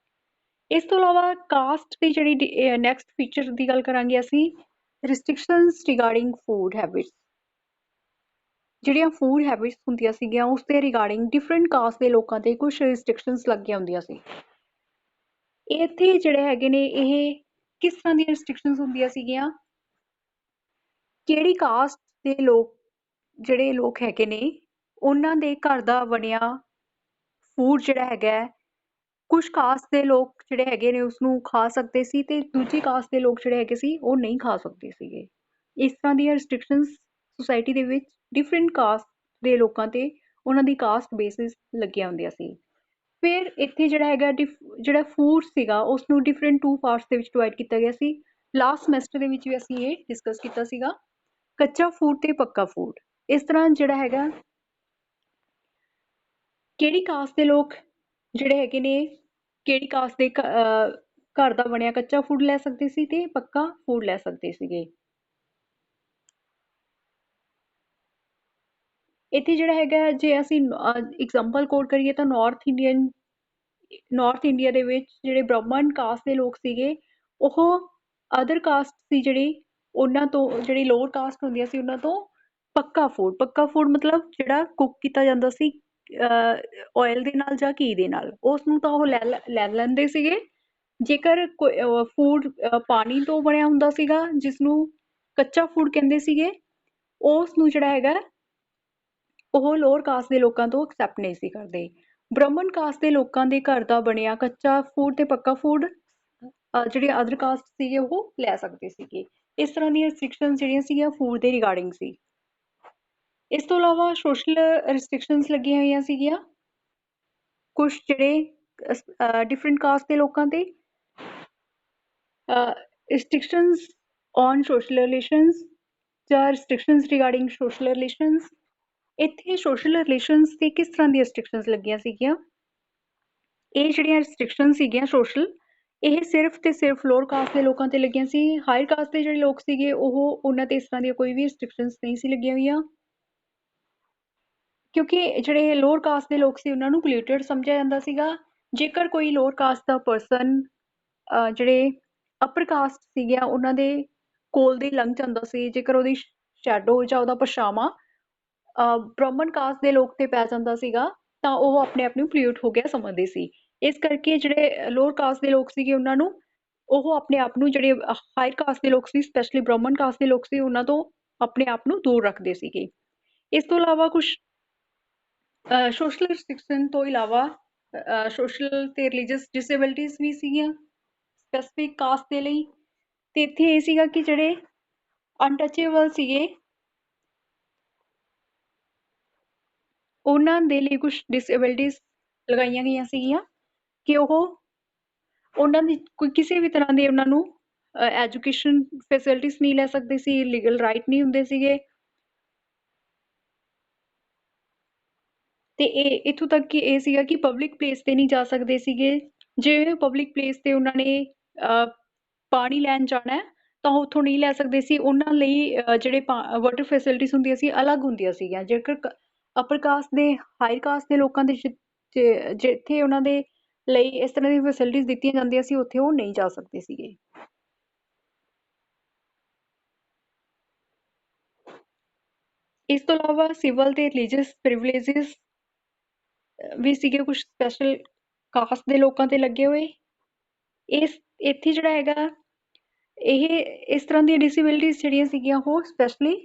ਇਸ ਤੋਂ ਇਲਾਵਾ ਕਾਸਟ ਦੀ ਜਿਹੜੀ ਨੈਕਸਟ ਫੀਚਰ ਦੀ ਗੱਲ ਕਰਾਂਗੇ ਅਸੀਂ, ਰਿਸਟ੍ਰਿਕਸ਼ਨਸ ਰਿਗਾਰਡਿੰਗ ਫੂਡ ਹੈਬਿਟਸ। ਜਿਹੜੀਆਂ ਫੂਡ ਹੈਬਿਟਸ ਹੁੰਦੀਆਂ ਸੀਗੀਆਂ ਉਸ ਦੇ ਰਿਗਾਰਡਿੰਗ ਡਿਫਰੈਂਟ ਕਾਸਟ ਦੇ ਲੋਕਾਂ ਤੇ ਕੁਝ ਰਿਸਟ੍ਰਿਕਸ਼ਨਸ ਲੱਗੀਆਂ ਹੁੰਦੀਆਂ ਸੀ। ਇੱਥੇ ਜਿਹੜੇ ਹੈਗੇ ਨੇ ਇਹ ਕਿਸ ਤਰ੍ਹਾਂ ਦੀਆਂ ਰਿਸਟ੍ਰਿਕਸ਼ਨਸ ਹੁੰਦੀਆਂ ਸੀਗੀਆਂ, ਕਿਹੜੀ ਕਾਸਟ ਦੇ ਜਿਹੜੇ ਲੋਕ ਹੈਗੇ ਨੇ ਉਹਨਾਂ ਦੇ ਘਰ ਦਾ ਬਣਿਆ ਫੂਡ ਜਿਹੜਾ ਹੈਗਾ, ਕੁਝ ਕਾਸਟ ਦੇ ਲੋਕ ਜਿਹੜੇ ਹੈਗੇ ਨੇ ਉਸਨੂੰ ਖਾ ਸਕਦੇ ਸੀ ਤੇ ਦੂਜੀ ਕਾਸਟ ਦੇ ਲੋਕ ਜਿਹੜੇ ਹੈਗੇ ਸੀ ਉਹ ਨਹੀਂ ਖਾ ਸਕਦੇ ਸੀਗੇ। ਇਸ ਤਰ੍ਹਾਂ ਦੀਆਂ ਰਿਸਟ੍ਰਿਕਸ਼ਨਸ ਸੁਸਾਇਟੀ ਦੇ ਵਿੱਚ ਡਿਫਰੈਂਟ ਕਾਸਟ ਦੇ ਲੋਕਾਂ ਤੇ ਉਹਨਾਂ ਦੀ ਕਾਸਟ ਬੇਸਿਸ ਲੱਗੀਆਂ ਹੁੰਦੀਆਂ ਸੀ। ਫਿਰ ਇੱਥੇ ਜਿਹੜਾ ਹੈਗਾ ਜਿਹੜਾ ਫੂਡ ਸੀਗਾ ਉਸਨੂੰ ਡਿਫਰੈਂਟ 2 ਪਾਰਟਸ ਦੇ ਵਿੱਚ ਡਿਵਾਈਡ ਕੀਤਾ ਗਿਆ ਸੀ। ਲਾਸਟ ਸਮੈਸਟਰ ਦੇ ਵਿੱਚ ਵੀ ਅਸੀਂ ਇਹ ਡਿਸਕਸ ਕੀਤਾ ਸੀਗਾ, ਕੱਚਾ ਫੂਡ ਤੇ ਪੱਕਾ ਫੂਡ। ਇਸ ਤਰ੍ਹਾਂ ਜਿਹੜਾ ਹੈਗਾ ਕਿਹੜੀ ਕਾਸਟ ਦੇ ਲੋਕ ਜਿਹੜੇ ਹੈਗੇ ਨੇ ਕਿਹੜੀ ਕਾਸਟ ਦੇ ਘਰ ਦਾ ਬਣਿਆ ਕੱਚਾ ਫੂਡ ਲੈ ਸਕਦੇ ਸੀ ਤੇ ਪੱਕਾ ਫੂਡ ਲੈ ਸਕਦੇ ਸੀਗੇ। ਇੱਥੇ ਜਿਹੜਾ ਹੈਗਾ ਜੇ ਅਸੀਂ ਐਗਜ਼ਾਮਪਲ ਕੋਟ ਕਰੀਏ ਤਾਂ ਨਾਰਥ ਇੰਡੀਆ ਦੇ ਵਿੱਚ ਜਿਹੜੇ ਬ੍ਰਾਹਮਣ ਕਾਸਟ ਦੇ ਲੋਕ ਸੀਗੇ ਉਹ ਅਦਰ ਕਾਸਟ ਸੀ ਜਿਹੜੀ ਉਹਨਾਂ ਤੋਂ ਜਿਹੜੀ ਲੋਅਰ ਕਾਸਟ ਹੁੰਦੀਆਂ ਸੀ ਉਹਨਾਂ ਤੋਂ ਪੱਕਾ ਫੂਡ ਮਤਲਬ ਜਿਹੜਾ ਕੁੱਕ ਕੀਤਾ ਜਾਂਦਾ ਸੀ ਆਇਲ ਦੇ ਨਾਲ ਜਾਂ ਘੀ ਦੇ ਨਾਲ, ਉਸ ਨੂੰ ਤਾਂ ਉਹ ਲੈ ਲੈਂਦੇ ਸੀਗੇ। ਜੇਕਰ ਕੋਈ ਫੂਡ ਪਾਣੀ ਤੋਂ ਬਣਿਆ ਹੁੰਦਾ ਸੀਗਾ ਜਿਸਨੂੰ ਕੱਚਾ ਫੂਡ ਕਹਿੰਦੇ ਸੀਗੇ, ਉਸ ਨੂੰ ਜਿਹੜਾ ਹੈਗਾ ਉਹ ਲੋਅਰ ਕਾਸਟ ਦੇ ਲੋਕਾਂ ਤੋਂ ਐਕਸੈਪਟ ਨਹੀਂ ਸੀ ਕਰਦੇ। ਬ੍ਰਾਹਮਣ ਕਾਸਟ ਦੇ ਲੋਕਾਂ ਦੇ ਘਰ ਦਾ ਬਣਿਆ ਕੱਚਾ ਫੂਡ ਤੇ ਪੱਕਾ ਫੂਡ ਜਿਹੜੇ ਅਦਰ ਕਾਸਟ ਸੀਗੇ ਉਹ ਲੈ ਸਕਦੇ ਸੀਗੇ। ਇਸ ਤਰ੍ਹਾਂ ਦੀਆਂ ਰਿਸਟ੍ਰਿਕਸ਼ਨਸ ਜਿਹੜੀਆਂ ਸੀਗੀਆਂ ਫੂਡ ਦੇ ਰਿਗਾਰਡਿੰਗ ਸੀ। ਇਸ ਤੋਂ ਇਲਾਵਾ ਸੋਸ਼ਲ ਰਿਸਟ੍ਰਿਕਸ਼ਨਸ ਲੱਗੀਆਂ ਹੋਈਆਂ ਸੀਗੀਆਂ ਕੁਝ ਜਿਹੜੇ ਡਿਫਰੈਂਟ ਕਾਸਟ ਦੇ ਲੋਕਾਂ ਤੇ। ਰਿਸਟ੍ਰਿਕਸ਼ਨਸ ਔਨ ਸੋਸ਼ਲ ਰਿਲੇਸ਼ਨਸ ਜਾਂ ਰਿਸਟ੍ਰਿਕਸ਼ਨਸ ਰਿਗਾਰਡਿੰਗ ਸੋਸ਼ਲ ਰਿਲੇਸ਼ਨਸ। ਇੱਥੇ ਸੋਸ਼ਲ ਰਿਲੇਸ਼ਨਸ ਤੇ ਕਿਸ ਤਰ੍ਹਾਂ ਦੀਆਂ ਰਿਸਟ੍ਰਿਕਸ਼ਨਸ ਲੱਗੀਆਂ ਸੀਗੀਆਂ, ਇਹ ਜਿਹੜੀਆਂ ਰਿਸਟ੍ਰਿਕਸ਼ਨਸ ਸੀਗੀਆਂ ਸੋਸ਼ਲ, ਇਹ ਸਿਰਫ ਤੇ ਸਿਰਫ ਲੋਅਰ ਕਾਸਟ ਦੇ ਲੋਕਾਂ ਤੇ ਲੱਗੀਆਂ ਸੀ। ਹਾਇਰ ਕਾਸਟ ਦੇ ਜਿਹੜੇ ਲੋਕ ਸੀਗੇ ਉਹਨਾਂ ਤੇ ਇਸ ਤਰ੍ਹਾਂ ਦੀਆਂ ਕੋਈ ਵੀ ਰਿਸਟ੍ਰਿਕਸ਼ਨਸ ਨਹੀਂ ਸੀ ਲੱਗੀਆਂ ਹੋਈਆਂ, ਕਿਉਂਕਿ ਜਿਹੜੇ ਲੋਅਰ ਕਾਸਟ ਦੇ ਲੋਕ ਸੀ ਉਹਨਾਂ ਨੂੰ ਪੋਲਿਊਟਡ ਸਮਝਿਆ ਜਾਂਦਾ ਸੀਗਾ। ਜੇਕਰ ਕੋਈ ਲੋਅਰ ਕਾਸਟ ਦਾ ਪਰਸਨ ਜਿਹੜੇ ਅਪਰ ਕਾਸਟ ਸੀਗੇ ਉਹਨਾਂ ਦੇ ਕੋਲ ਦੀ ਲੰਘ ਜਾਂਦਾ ਸੀ, ਜੇਕਰ ਉਹਦੀ ਸ਼ੈਡੋ ਜਾਂ ਉਹਦਾ ਪਰਛਾਵਾਂ ਬ੍ਰਾਹਮਣ ਕਾਸਟ ਦੇ ਲੋਕ ਤੇ ਪੈ ਜਾਂਦਾ ਸੀਗਾ ਤਾਂ ਉਹ ਆਪਣੇ ਆਪ ਨੂੰ ਪੋਲਿਊਟ ਹੋ ਗਿਆ ਸਮਝਦੇ ਸੀ। ਇਸ ਕਰਕੇ ਜਿਹੜੇ ਲੋਅਰ ਕਾਸਟ ਦੇ ਲੋਕ ਸੀਗੇ ਉਹਨਾਂ ਨੂੰ ਉਹ ਆਪਣੇ ਆਪ ਨੂੰ, ਜਿਹੜੇ ਹਾਇਰ ਕਾਸਟ ਦੇ ਲੋਕ ਸੀ ਸਪੈਸ਼ਲੀ ਬ੍ਰਾਹਮਣ ਕਾਸਟ ਦੇ ਲੋਕ ਸੀ, ਉਹਨਾਂ ਤੋਂ ਆਪਣੇ ਆਪ ਨੂੰ ਦੂਰ ਰੱਖਦੇ ਸੀਗੇ। ਇਸ ਤੋਂ ਇਲਾਵਾ ਕੁਝ ਸੋਸ਼ਲ ਰਿਸਟ੍ਰਿਕਸ਼ਨ ਤੋਂ ਇਲਾਵਾ ਸੋਸ਼ਲ ਤੇ ਰਿਲੀਜੀਅਸ ਡਿਸੇਬਿਲਿਟੀਜ਼ ਵੀ ਸੀਗੀਆਂ ਸਪੈਸੀਫਿਕ ਕਾਸਟ ਦੇ ਲਈ। ਤੇ ਇੱਥੇ ਇਹ ਸੀਗਾ ਕਿ ਜਿਹੜੇ ਅਨਟੱਚੇਬਲ ਸੀਗੇ ਉਹਨਾਂ ਦੇ ਲਈ ਕੁਝ ਡਿਸੇਬਿਲਿਟੀਜ਼ ਲਗਾਈਆਂ ਗਈਆਂ ਸੀਗੀਆਂ ਕਿ ਉਹਨਾਂ ਦੀ ਕੋਈ ਕਿਸੇ ਵੀ ਤਰ੍ਹਾਂ ਦੇ ਉਹਨਾਂ ਨੂੰ ਐਜੂਕੇਸ਼ਨ ਫੈਸਿਲਿਟੀਜ਼ ਨਹੀਂ ਲੈ ਸਕਦੇ ਸੀ, ਲੀਗਲ ਰਾਈਟ ਨਹੀਂ ਹੁੰਦੇ ਸੀਗੇ। ਤੇ ਇਹ ਇੱਥੋਂ ਤੱਕ ਕਿ ਇਹ ਸੀਗਾ ਕਿ ਪਬਲਿਕ ਪਲੇਸ ਤੇ ਨਹੀਂ ਜਾ ਸਕਦੇ ਸੀਗੇ। ਜੇ ਪਬਲਿਕ ਪਲੇਸ ਤੇ ਉਹਨਾਂ ਨੇ ਪਾਣੀ ਲੈਣ ਜਾਣਾ ਤਾਂ ਉੱਥੋਂ ਨਹੀਂ ਲੈ ਸਕਦੇ ਸੀ। ਉਹਨਾਂ ਲਈ ਜਿਹੜੇ ਵਾਟਰ ਫੈਸਿਲਿਟੀਜ਼ ਹੁੰਦੀਆਂ ਸੀ ਅਲੱਗ ਹੁੰਦੀਆਂ ਸੀਗੀਆਂ। ਜੇਕਰ ਅਪਰ ਕਾਸਟ ਦੇ ਹਾਇਰ ਕਾਸਟ ਦੇ ਲੋਕਾਂ ਦੇ ਜਿੱਥੇ ਉਹਨਾਂ ਦੇ ਲਈ ਇਸ ਤਰ੍ਹਾਂ ਦੀ ਫੈਸਿਲਿਟੀਜ਼ ਦਿੱਤੀਆਂ ਜਾਂਦੀਆਂ ਸੀ ਉੱਥੇ ਉਹ ਨਹੀਂ ਜਾ ਸਕਦੇ ਸੀਗੇ। ਇਸ ਤੋਂ ਇਲਾਵਾ ਸਿਵਲ ਤੇ ਰਿਲੀਜੀਅਸ ਪ੍ਰਿਵਿਲੇजेस ਵੀ ਸੀਗੇ ਕੁਝ ਸਪੈਸ਼ਲ ਕਾਸਟ ਦੇ ਲੋਕਾਂ ਤੇ ਲੱਗੇ ਹੋਏ। ਇੱਥੇ ਜਿਹੜਾ ਹੈਗਾ ਇਹ ਇਸ ਤਰ੍ਹਾਂ ਦੀਆਂ ਡਿਸੇਬਿਲਿਟੀਜ਼ ਜਿਹੜੀਆਂ ਸੀਗੀਆਂ ਉਹ ਸਪੈਸ਼ਲੀ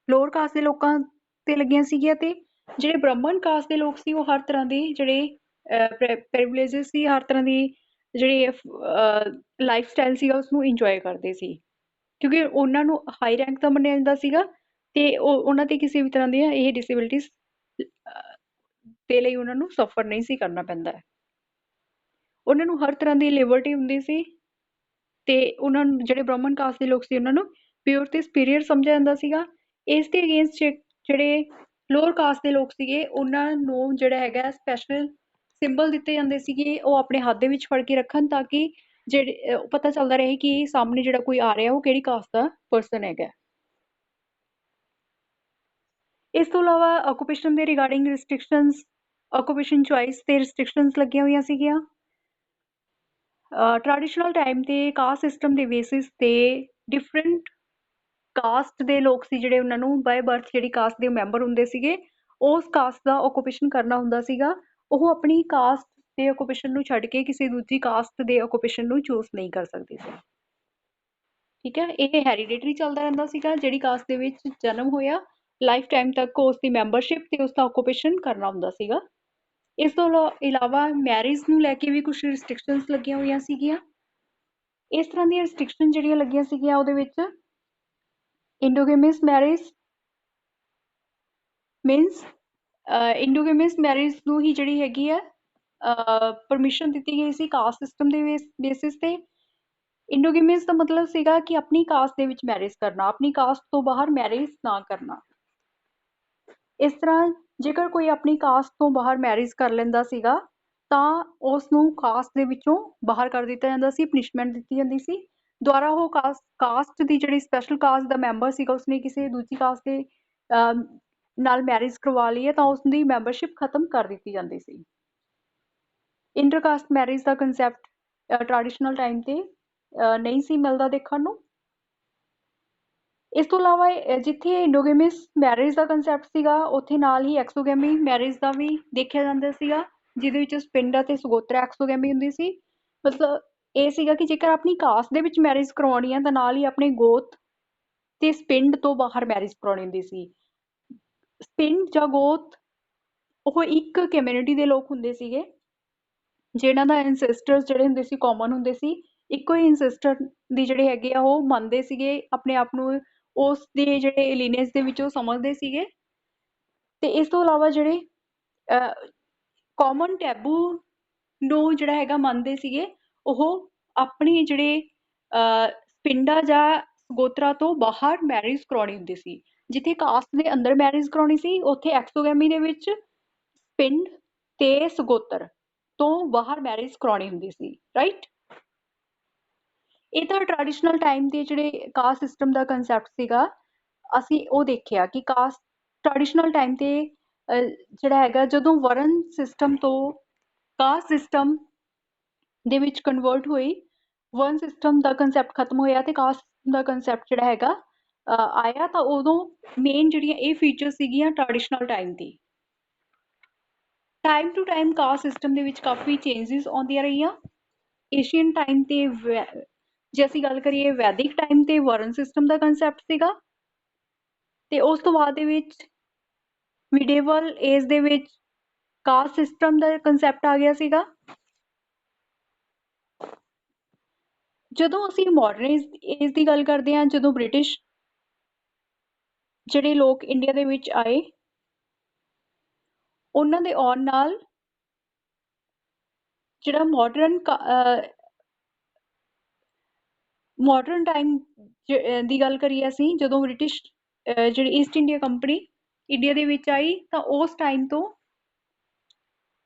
ਲੋਅਰ ਕਾਸਟ ਦੇ ਲੋਕਾਂ ਤੇ ਲੱਗੀਆਂ ਸੀਗੀਆਂ ਤੇ ਜਿਹੜੇ ਬ੍ਰਾਹਮਣ ਕਾਸਟ ਦੇ ਲੋਕ ਸੀ ਉਹ ਹਰ ਤਰ੍ਹਾਂ ਦੇ ਜਿਹੜੇ ਪ੍ਰਿਵਿਲੇਜਸ ਸੀ, ਹਰ ਤਰ੍ਹਾਂ ਦੀ ਜਿਹੜੀ ਲਾਈਫ ਸਟਾਈਲ ਸੀਗਾ ਉਸਨੂੰ ਇੰਜੋਏ ਕਰਦੇ ਸੀ ਕਿਉਂਕਿ ਉਹਨਾਂ ਨੂੰ ਹਾਈ ਰੈਂਕ ਦਾ ਮੰਨਿਆ ਜਾਂਦਾ ਸੀਗਾ ਤੇ ਉਹਨਾਂ ਤੇ ਕਿਸੇ ਵੀ ਤਰ੍ਹਾਂ ਦੀਆਂ ਇਹ ਡਿਸੇਬਿਲਿਟੀਜ਼ ਦੇ ਲਈ ਉਹਨਾਂ ਨੂੰ ਸਫਰ ਨਹੀਂ ਸੀ ਕਰਨਾ ਪੈਂਦਾ ਹੈ। ਉਹਨਾਂ ਨੂੰ ਹਰ ਤਰ੍ਹਾਂ ਦੀ ਲਿਬਰਟੀ ਹੁੰਦੀ ਸੀ ਤੇ ਉਹਨਾਂ ਨੂੰ ਜਿਹੜੇ ਬ੍ਰਾਹਮਣ ਕਾਸਟ ਦੇ ਲੋਕ ਸੀ ਉਹਨਾਂ ਨੂੰ ਪਿਓਰ ਤੇ ਸੁਪੀਰੀਅਰ ਸਮਝਿਆ ਜਾਂਦਾ ਸੀਗਾ। ਇਸ ਦੇ ਅਗੇਂਸਟ ਜਿਹੜੇ ਲੋਅਰ ਕਾਸਟ ਦੇ ਲੋਕ ਸੀਗੇ ਉਹਨਾਂ ਨੂੰ ਜਿਹੜਾ ਹੈਗਾ ਸਪੈਸ਼ਲ ਸਿੰਬਲ ਦਿੱਤੇ ਜਾਂਦੇ ਸੀਗੇ, ਉਹ ਆਪਣੇ ਹੱਥ ਦੇ ਵਿੱਚ ਫੜ ਕੇ ਰੱਖਣ ਤਾਂ ਕਿ ਜਿਹੜੇ ਪਤਾ ਚੱਲਦਾ ਰਹੇ ਕਿ ਸਾਹਮਣੇ ਜਿਹੜਾ ਕੋਈ ਆ ਰਿਹਾ ਉਹ ਕਿਹੜੀ ਕਾਸਟ ਦਾ ਪਰਸਨ ਹੈਗਾ। ਇਸ ਤੋਂ ਇਲਾਵਾ ਆਕੂਪੇਸ਼ਨ ਦੇ ਰਿਗਾਰਡਿੰਗ ਰਿਸਟ੍ਰਿਕਸ਼ਨਸ, ਆਕੂਪੇਸ਼ਨ ਚੁਆਇਸ ਤੇ ਰਿਸਟ੍ਰਿਕਸ਼ਨਸ ਲੱਗੀਆਂ ਹੋਈਆਂ ਸੀਗੀਆਂ। ਟ੍ਰੈਡੀਸ਼ਨਲ ਟਾਈਮ ਤੇ ਕਾਸਟ ਸਿਸਟਮ ਦੇ ਬੇਸਿਸ ਤੇ ਡਿਫਰੈਂਟ ਕਾਸਟ ਦੇ ਲੋਕ ਸੀ ਜਿਹੜੇ ਉਹਨਾਂ ਨੂੰ ਬਾਏ ਬਰਥ ਜਿਹੜੀ ਕਾਸਟ ਦੇ ਮੈਂਬਰ ਹੁੰਦੇ ਸੀਗੇ ਉਸ ਕਾਸਟ ਦਾ ਆਕੂਪੇਸ਼ਨ ਕਰਨਾ ਹੁੰਦਾ ਸੀਗਾ। ਉਹ ਆਪਣੀ ਕਾਸਟ ਦੇ ਆਕੂਪੇਸ਼ਨ ਨੂੰ ਛੱਡ ਕੇ ਕਿਸੇ ਦੂਜੀ ਕਾਸਟ ਦੇ ਆਕੂਪੇਸ਼ਨ ਨੂੰ ਚੂਜ਼ ਨਹੀਂ ਕਰ ਸਕਦੇ ਸੀ। ਠੀਕ ਹੈ, ਇਹ ਹੈਰੀਡੇਟਰੀ ਚੱਲਦਾ ਰਹਿੰਦਾ ਸੀਗਾ। ਜਿਹੜੀ ਕਾਸਟ ਦੇ ਵਿੱਚ ਜਨਮ ਹੋਇਆ ਲਾਈਫ ਟਾਈਮ ਤੱਕ ਉਸ ਦੀ ਮੈਂਬਰਸ਼ਿਪ ਤੇ ਉਸ ਦਾ ਆਕੂਪੇਸ਼ਨ ਕਰਨਾ ਹੁੰਦਾ ਸੀਗਾ। ਇਸ ਤੋਂ ਇਲਾਵਾ ਮੈਰਿਜ ਨੂੰ ਲੈ ਕੇ ਵੀ ਕੁਝ ਰਿਸਟ੍ਰਿਕਸ਼ਨਸ ਲੱਗੀਆਂ ਹੋਈਆਂ ਸੀਗੀਆਂ। ਇਸ ਤਰ੍ਹਾਂ ਦੀਆਂ ਰਿਸਟ੍ਰਿਕਸ਼ਨ ਜਿਹੜੀਆਂ ਲੱਗੀਆਂ ਸੀਗੀਆਂ ਉਹਦੇ ਵਿੱਚ ਇੰਡੋਗੇਮਸ ਮੈਰਿਜ ਮੀਨਸ ਇੰਡੋਗੇਮਸ ਮੈਰਿਜ ਨੂੰ ਹੀ ਜਿਹੜੀ ਹੈਗੀ ਆ ਪਰਮਿਸ਼ਨ ਦਿੱਤੀ ਗਈ ਸੀ ਕਾਸਟ ਸਿਸਟਮ ਦੇ ਬੇਸਿਸ ਤੇ। ਇੰਡੋਗੇਮਸ ਦਾ ਮਤਲਬ ਸੀਗਾ ਕਿ ਆਪਣੀ ਕਾਸਟ ਦੇ ਵਿੱਚ ਮੈਰਿਜ ਕਰਨਾ, ਆਪਣੀ ਕਾਸਟ ਤੋਂ ਬਾਹਰ ਮੈਰਿਜ ਨਾ ਕਰਨਾ। ਇਸ ਤਰ੍ਹਾਂ ਜੇਕਰ ਕੋਈ ਆਪਣੀ ਕਾਸਟ ਤੋਂ ਬਾਹਰ ਮੈਰਿਜ ਕਰ ਲੈਂਦਾ ਸੀਗਾ ਤਾਂ ਉਸ ਨੂੰ ਕਾਸਟ ਦੇ ਵਿੱਚੋਂ ਬਾਹਰ ਕਰ ਦਿੱਤਾ ਜਾਂਦਾ ਸੀ, ਪਨਿਸ਼ਮੈਂਟ ਦਿੱਤੀ ਜਾਂਦੀ ਸੀ। ਦੁਬਾਰਾ ਉਹ ਕਾਸਟ ਦੀ ਜਿਹੜੀ ਸਪੈਸ਼ਲ ਕਾਸਟ ਦਾ ਮੈਂਬਰ ਸੀਗਾ ਉਸਨੇ ਕਿਸੇ ਦੂਜੀ ਕਾਸਟ ਦੇ ਨਾਲ ਮੈਰਿਜ ਕਰਵਾ ਲਈ ਹੈ ਤਾਂ ਉਸ ਦੀ ਮੈਂਬਰਸ਼ਿਪ ਖਤਮ ਕਰ ਦਿੱਤੀ ਜਾਂਦੀ ਸੀ। ਇੰਟਰਕਾਸਟ ਮੈਰਿਜ ਦਾ ਕੰਸੈਪਟ ਟ੍ਰੈਡੀਸ਼ਨਲ ਟਾਈਮ ਤੇ ਨਹੀਂ ਸੀ ਮਿਲਦਾ ਦੇਖਣ ਨੂੰ। ਇਸ ਤੋਂ ਇਲਾਵਾ ਜਿੱਥੇ ਇੰਡੋਗੇਮਸ ਮੈਰਿਜ ਦਾ ਕੰਸੈਪਟ ਸੀਗਾ ਉੱਥੇ ਨਾਲ ਹੀ ਐਕਸੋਗੈਮੀ ਮੈਰਿਜ ਦਾ ਵੀ ਦੇਖਿਆ ਜਾਂਦਾ ਸੀਗਾ, ਜਿਹਦੇ ਵਿੱਚ ਸਪਿੰਡ ਅਤੇ ਸਗੋਤਰਾ ਐਕਸੋਗੈਮੀ ਹੁੰਦੀ ਸੀ। ਮਤਲਬ ਇਹ ਸੀਗਾ ਕਿ ਜੇਕਰ ਆਪਣੀ ਕਾਸਟ ਦੇ ਵਿੱਚ ਮੈਰਿਜ ਕਰਵਾਉਣੀ ਹੈ ਤਾਂ ਨਾਲ ਹੀ ਆਪਣੇ ਗੋਤ ਤੇ ਸਪਿੰਡ ਤੋਂ ਬਾਹਰ ਮੈਰਿਜ ਕਰਵਾਉਣੀ ਹੁੰਦੀ ਸੀ। ਸਪਿੰਡ ਜਾਂ ਗੋਤ ਉਹ ਇੱਕ ਕਮਿਊਨਿਟੀ ਦੇ ਲੋਕ ਹੁੰਦੇ ਸੀਗੇ ਜਿਹਨਾਂ ਦਾ ਐਨਸੈਸਟਰਸ ਜਿਹੜੇ ਹੁੰਦੇ ਸੀ ਕਾਮਨ ਹੁੰਦੇ ਸੀ। ਇੱਕੋ ਹੀ ਐਨਸੈਸਟਰ ਦੀ ਜਿਹੜੇ ਹੈਗੇ ਆ ਉਹ ਮੰਨਦੇ ਸੀਗੇ ਆਪਣੇ ਆਪ ਨੂੰ, ਉਸ ਦੇ ਜਿਹੜੇ ਲੀਨੀਏਜ ਦੇ ਵਿੱਚ ਉਹ ਸਮਝਦੇ ਸੀਗੇ। ਤੇ ਇਸ ਤੋਂ ਇਲਾਵਾ ਜਿਹੜੇ ਕਾਮਨ ਟੈਬੂ ਨੂੰ ਜਿਹੜਾ ਹੈਗਾ ਮੰਨਦੇ ਸੀਗੇ ਉਹ ਆਪਣੀ ਜਿਹੜੇ ਪਿੰਡਾਂ ਜਾਂ ਗੋਤਰਾ ਤੋਂ ਬਾਹਰ ਮੈਰਿਜ ਕਰਵਾਉਣੀ ਹੁੰਦੀ ਸੀ। ਜਿੱਥੇ ਕਾਸਟ ਦੇ ਅੰਦਰ ਮੈਰਿਜ ਕਰਵਾਉਣੀ ਸੀ ਉੱਥੇ ਐਕਸੋਗੈਮੀ ਦੇ ਵਿੱਚ ਪਿੰਡ ਤੇ ਸਗੋਤਰ ਤੋਂ ਬਾਹਰ ਮੈਰਿਜ ਕਰਵਾਉਣੀ ਹੁੰਦੀ ਸੀ, ਰਾਈਟ। ਇਹ ਤਾਂ ਟ੍ਰੈਡੀਸ਼ਨਲ ਟਾਈਮ ਦੇ ਜਿਹੜੇ ਕਾਸਟ ਸਿਸਟਮ ਦਾ ਕੰਸੈਪਟ ਸੀਗਾ ਅਸੀਂ ਉਹ ਦੇਖਿਆ ਕਿ ਕਾਸਟ ਟ੍ਰੈਡੀਸ਼ਨਲ ਟਾਈਮ ਤੇ ਜਿਹੜਾ ਹੈਗਾ ਜਦੋਂ ਵਰਨ ਸਿਸਟਮ ਤੋਂ ਕਾਸਟ ਸਿਸਟਮ ਦੇ ਵਿੱਚ ਕਨਵਰਟ ਹੋਈ, ਵਰਨ ਸਿਸਟਮ ਦਾ ਕੰਸੈਪਟ ਖਤਮ ਹੋਇਆ ਤੇ ਕਾਸਟ ਦਾ ਕੰਸੈਪਟ ਜਿਹੜਾ ਹੈਗਾ ਆਇਆ ਤਾਂ ਉਦੋਂ ਮੇਨ ਜਿਹੜੀਆਂ ਇਹ ਫੀਚਰ ਸੀਗੀਆਂ ਟ੍ਰੈਡੀਸ਼ਨਲ ਟਾਈਮ ਦੀ। Time to time caste system ਦੇ ਵਿੱਚ ਕਾਫੀ ਚੇਂਜਸ ਆਉਂਦੀਆਂ ਰਹੀਆਂ। ਏਸ਼ੀਅਨ ਟਾਈਮ ਤੇ ਜੇ ਅਸੀਂ ਗੱਲ ਕਰੀਏ ਵੈਦਿਕ ਟਾਈਮ ਤੇ ਵਰਨ ਸਿਸਟਮ ਦਾ ਕੰਸੈਪਟ ਸੀਗਾ ਤੇ ਉਸ ਤੋਂ ਬਾਅਦ ਦੇ ਵਿੱਚ ਮਿਡੇਵਲ ਏਜ ਦੇ ਵਿੱਚ ਕਾਸਟ ਸਿਸਟਮ ਦਾ ਕੰਸੈਪਟ ਆ ਗਿਆ ਸੀਗਾ। ਜਦੋਂ ਅਸੀਂ ਮਾਡਰਨ ਏਜ ਦੀ ਗੱਲ ਕਰਦੇ ਹਾਂ, ਜਦੋਂ ਬ੍ਰਿਟਿਸ਼ ਜਿਹੜੇ ਲੋਕ ਇੰਡੀਆ ਦੇ ਵਿੱਚ ਆਏ ਉਹਨਾਂ ਦੇ ਆਉਣ ਨਾਲ ਜਿਹੜਾ ਮਾਡਰਨ ਟਾਈਮ ਦੀ ਗੱਲ ਕਰੀਏ ਅਸੀਂ, ਜਦੋਂ ਬ੍ਰਿਟਿਸ਼ ਜਿਹੜੀ ਈਸਟ ਇੰਡੀਆ ਕੰਪਨੀ ਇੰਡੀਆ ਦੇ ਵਿੱਚ ਆਈ ਤਾਂ ਉਸ ਟਾਈਮ ਤੋਂ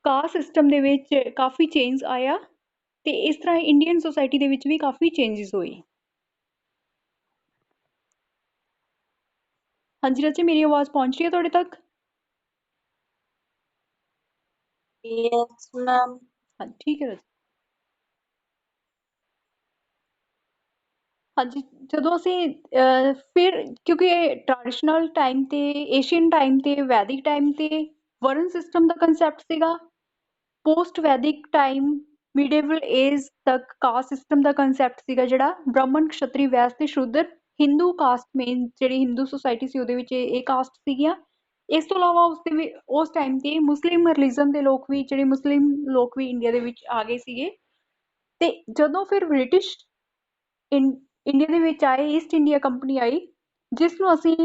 ਕਾਸਟ ਸਿਸਟਮ ਦੇ ਵਿੱਚ ਕਾਫੀ ਚੇਂਜ ਆਇਆ ਤੇ ਇਸ ਤਰ੍ਹਾਂ ਇੰਡੀਅਨ ਸੋਸਾਇਟੀ ਦੇ ਵਿੱਚ ਵੀ ਕਾਫੀ ਚੇਂਜਸ ਹੋਏ। ਹਾਂਜੀ ਰਾਜੇ, ਮੇਰੀ ਆਵਾਜ਼ ਪਹੁੰਚ ਰਹੀ ਹੈ ਤੁਹਾਡੇ ਤੱਕ? Yes, ma'am. ਹਾਂ ਠੀਕ ਹੈ ਰਾਜੇ। ਹਾਂਜੀ, ਜਦੋਂ ਅਸੀਂ ਫਿਰ ਕਿਉਂਕਿ ਟ੍ਰੈਡੀਸ਼ਨਲ ਟਾਈਮ ਤੇ ਏਸ਼ੀਅਨ ਟਾਈਮ ਤੇ ਵੈਦਿਕ ਟਾਈਮ ਤੇ ਵਰਨ ਸਿਸਟਮ ਦਾ ਕੰਸੈਪਟ ਸੀਗਾ। ਪੋਸਟ ਵੈਦਿਕ ਟਾਈਮ ਮਿਡੇਵਲ ਏਜ ਤੱਕ ਕਾਸਟ ਸਿਸਟਮ ਦਾ ਕੰਸੈਪਟ ਸੀਗਾ ਜਿਹੜਾ ਬ੍ਰਾਹਮਣ ਕਸ਼ਤਰੀ ਵੈਸ ਤੇ ਸ਼ੂਦਰ ਹਿੰਦੂ ਕਾਸਟ ਮੇਨ ਜਿਹੜੀ ਹਿੰਦੂ ਸੁਸਾਇਟੀ ਸੀ ਉਹਦੇ ਵਿੱਚ ਇਹ ਕਾਸਟ ਸੀਗੀਆਂ। ਇਸ ਤੋਂ ਇਲਾਵਾ ਉਸ ਟਾਈਮ ਤੇ ਮੁਸਲਿਮ ਰਿਲੀਜਨ ਦੇ ਲੋਕ ਵੀ ਜਿਹੜੇ ਮੁਸਲਿਮ ਲੋਕ ਵੀ ਇੰਡੀਆ ਦੇ ਵਿੱਚ ਆ ਗਏ ਸੀਗੇ। ਤੇ ਜਦੋਂ ਫਿਰ ਬ੍ਰਿਟਿਸ਼ ਇੰਡੀਆ ਦੇ ਵਿੱਚ ਆਏ, ਈਸਟ ਇੰਡੀਆ ਕੰਪਨੀ ਆਈ, ਜਿਸ ਨੂੰ ਅਸੀਂ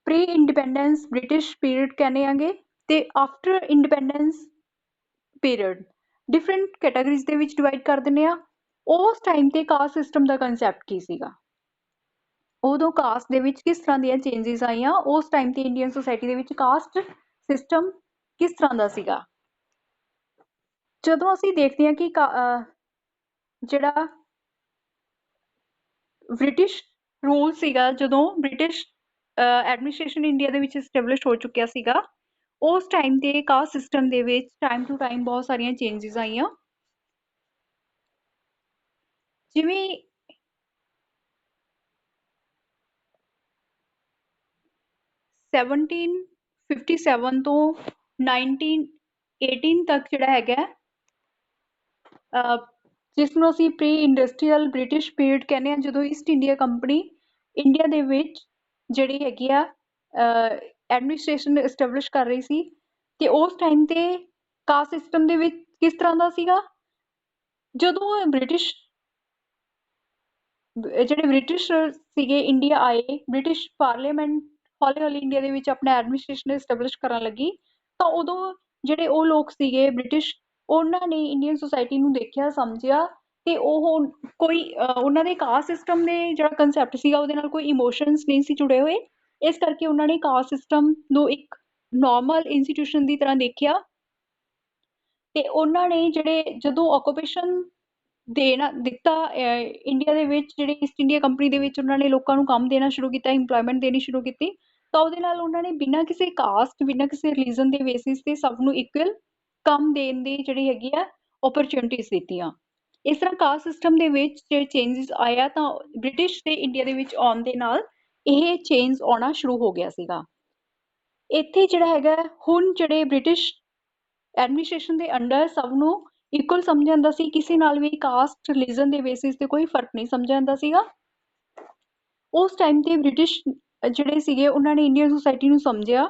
ਪ੍ਰੀ ਇੰਡੀਪੈਂਡੈਂਸ ਬ੍ਰਿਟਿਸ਼ ਪੀਰੀਅਡ ਕਹਿੰਦੇ ਆਂਗੇ ਤੇ after independence period different categories ਦੇ ਵਿੱਚ ਡਿਵਾਈਡ ਕਰ ਦਿੰਦੇ ਆ। ਉਸ ਟਾਈਮ ਤੇ ਕਾਸਟ ਸਿਸਟਮ ਦਾ ਕੰਸੈਪਟ ਕੀ ਸੀਗਾ, ਉਦੋਂ ਕਾਸਟ ਦੇ ਵਿੱਚ ਕਿਸ ਤਰ੍ਹਾਂ ਦੀਆਂ ਚੇਂਜਿਸ ਆਈਆਂ, ਉਸ ਟਾਈਮ ਤੇ ਇੰਡੀਅਨ ਸੋਸਾਇਟੀ ਦੇ ਵਿੱਚ ਕਾਸਟ ਸਿਸਟਮ ਕਿਸ ਤਰ੍ਹਾਂ ਦਾ ਸੀਗਾ। ਜਦੋਂ ਅਸੀਂ ਦੇਖਦੇ ਹਾਂ ਕਿ ਜਿਹੜਾ ਬ੍ਰਿਟਿਸ਼ ਰੂਲ ਸੀਗਾ, ਜਦੋਂ ਬ੍ਰਿਟਿਸ਼ ਐਡਮਿਨਿਸਟ੍ਰੇਸ਼ਨ ਇੰਡੀਆ ਦੇ ਵਿੱਚ ਐਸਟੈਬਲਿਸ਼ ਹੋ ਚੁੱਕਿਆ ਸੀਗਾ, ਉਸ ਟਾਈਮ ਤੇ ਕਾਸਟ ਸਿਸਟਮ ਦੇ ਵਿੱਚ ਟਾਈਮ ਟੂ ਟਾਈਮ ਬਹੁਤ ਸਾਰੀਆਂ ਚੇਂਜਿਸ ਆਈਆਂ। ਜਿਵੇਂ 1757 ਤੋਂ 1918 ਤੱਕ ਜਿਹੜਾ ਹੈਗਾ ਜਿਸ ਨੂੰ ਅਸੀਂ ਪ੍ਰੀ ਇੰਡਸਟਰੀਅਲ ਬ੍ਰਿਟਿਸ਼ ਪੀਰੀਅਡ ਕਹਿੰਦੇ ਹਾਂ, ਜਦੋਂ ਈਸਟ ਇੰਡੀਆ ਕੰਪਨੀ ਇੰਡੀਆ ਦੇ ਵਿੱਚ ਜਿਹੜੀ ਹੈਗੀ ਆ ਐਡਮਿਨਿਸਟ੍ਰੇਸ਼ਨ ਐਸਟੈਬਲਿਸ਼ ਕਰ ਰਹੀ ਸੀ। ਤੇ ਉਸ ਟਾਈਮ ਤੇ ਕਾਸਟ ਸਿਸਟਮ ਦੇ ਵਿੱਚ ਕਿਸ ਤਰ੍ਹਾਂ ਦਾ ਸੀਗਾ, ਜਦੋਂ ਬ੍ਰਿਟਿਸ਼ ਜਿਹੜੇ ਬ੍ਰਿਟਿਸ਼ ਸੀਗੇ ਇੰਡੀਆ ਆਏ, ਬ੍ਰਿਟਿਸ਼ ਪਾਰਲੀਮੈਂਟ ਹੌਲੀ ਹੌਲੀ ਇੰਡੀਆ ਦੇ ਵਿੱਚ ਆਪਣਾ ਐਡਮਿਨਿਸਟ੍ਰੇਸ਼ਨ ਐਸਟੈਬਲਿਸ਼ ਕਰਨ ਲੱਗੀ, ਤਾਂ ਉਦੋਂ ਜਿਹੜੇ ਉਹ ਲੋਕ ਸੀਗੇ ਬ੍ਰਿਟਿਸ਼, ਉਹਨਾਂ ਨੇ ਇੰਡੀਅਨ ਸੋਸਾਇਟੀ ਨੂੰ ਦੇਖਿਆ ਸਮਝਿਆ ਤੇ ਉਹ ਕੋਈ ਉਹਨਾਂ ਦੇ ਕਾਸਟ ਸਿਸਟਮ ਦੇ ਜਿਹੜਾ ਕੰਸੈਪਟ ਸੀਗਾ ਉਹਦੇ ਨਾਲ ਕੋਈ ਇਮੋਸ਼ਨਸ ਨਹੀਂ ਸੀ ਜੁੜੇ ਹੋਏ। ਇਸ ਕਰਕੇ ਉਹਨਾਂ ਨੇ ਕਾਸਟ ਸਿਸਟਮ ਨੂੰ ਇੱਕ ਨਾਰਮਲ ਇੰਸਟੀਟਿਊਸ਼ਨ ਦੀ ਤਰ੍ਹਾਂ ਦੇਖਿਆ ਤੇ ਉਹਨਾਂ ਨੇ ਜਿਹੜੇ ਜਦੋਂ ਆਕੂਪੇਸ਼ਨ ਦਿੱਤਾ ਇੰਡੀਆ ਦੇ ਵਿੱਚ, ਜਿਹੜੇ ਈਸਟ ਇੰਡੀਆ ਕੰਪਨੀ ਦੇ ਵਿੱਚ ਉਹਨਾਂ ਨੇ ਲੋਕਾਂ ਨੂੰ ਕੰਮ ਦੇਣਾ ਸ਼ੁਰੂ ਕੀਤਾ, ਇੰਪਲੋਇਮੈਂਟ ਦੇਣੀ ਸ਼ੁਰੂ ਕੀਤੀ, ਤਾਂ ਉਹਦੇ ਨਾਲ ਉਹਨਾਂ ਨੇ ਬਿਨਾਂ ਕਿਸੇ ਕਾਸਟ, ਬਿਨਾਂ ਕਿਸੇ ਰਿਲੀਜਨ ਦੇ ਬੇਸਿਸ ਤੇ ਸਭ ਨੂੰ ਇਕੁਅਲ ਕੰਮ ਦੇਣ ਦੀ ਜਿਹੜੀ ਹੈਗੀ ਆ ਓਪਰਚੁਨਿਟੀਜ਼ ਦਿੱਤੀਆਂ। ਇਸ ਤਰ੍ਹਾਂ ਕਾਸਟ ਸਿਸਟਮ ਦੇ ਵਿੱਚ ਜਿਹੜੇ ਚੇਂਜਿਸ ਆਇਆ, ਤਾਂ ਬ੍ਰਿਟਿਸ਼ ਤੇ ਇੰਡੀਆ ਦੇ ਵਿੱਚ ਆਉਣ ਦੇ ਨਾਲ ਇਹ ਚੇਂਜ ਆਉਣਾ ਸ਼ੁਰੂ ਹੋ ਗਿਆ ਸੀਗਾ। ਇੱਥੇ ਜਿਹੜਾ ਹੈਗਾ ਹੁਣ ਜਿਹੜੇ ਬ੍ਰਿਟਿਸ਼ ਐਡਮਿਨਿਸਟ੍ਰੇਸ਼ਨ ਦੇ ਅੰਡਰ ਸਭ ਨੂੰ ਇਕੁਅਲ ਸਮਝਿਆ ਜਾਂਦਾ ਸੀ, ਕਿਸੇ ਨਾਲ ਵੀ ਕਾਸਟ ਰਿਲੀਜਨ ਦੇ ਬੇਸਿਸ ਤੇ ਕੋਈ ਫਰਕ ਨਹੀਂ ਸਮਝਿਆ ਜਾਂਦਾ ਸੀਗਾ। ਉਸ ਟਾਈਮ ਤੇ ਬ੍ਰਿਟਿਸ਼ ਜਿਹੜੇ ਸੀਗੇ ਉਹਨਾਂ ਨੇ ਇੰਡੀਅਨ ਸੋਸਾਇਟੀ ਨੂੰ ਸਮਝਿਆ,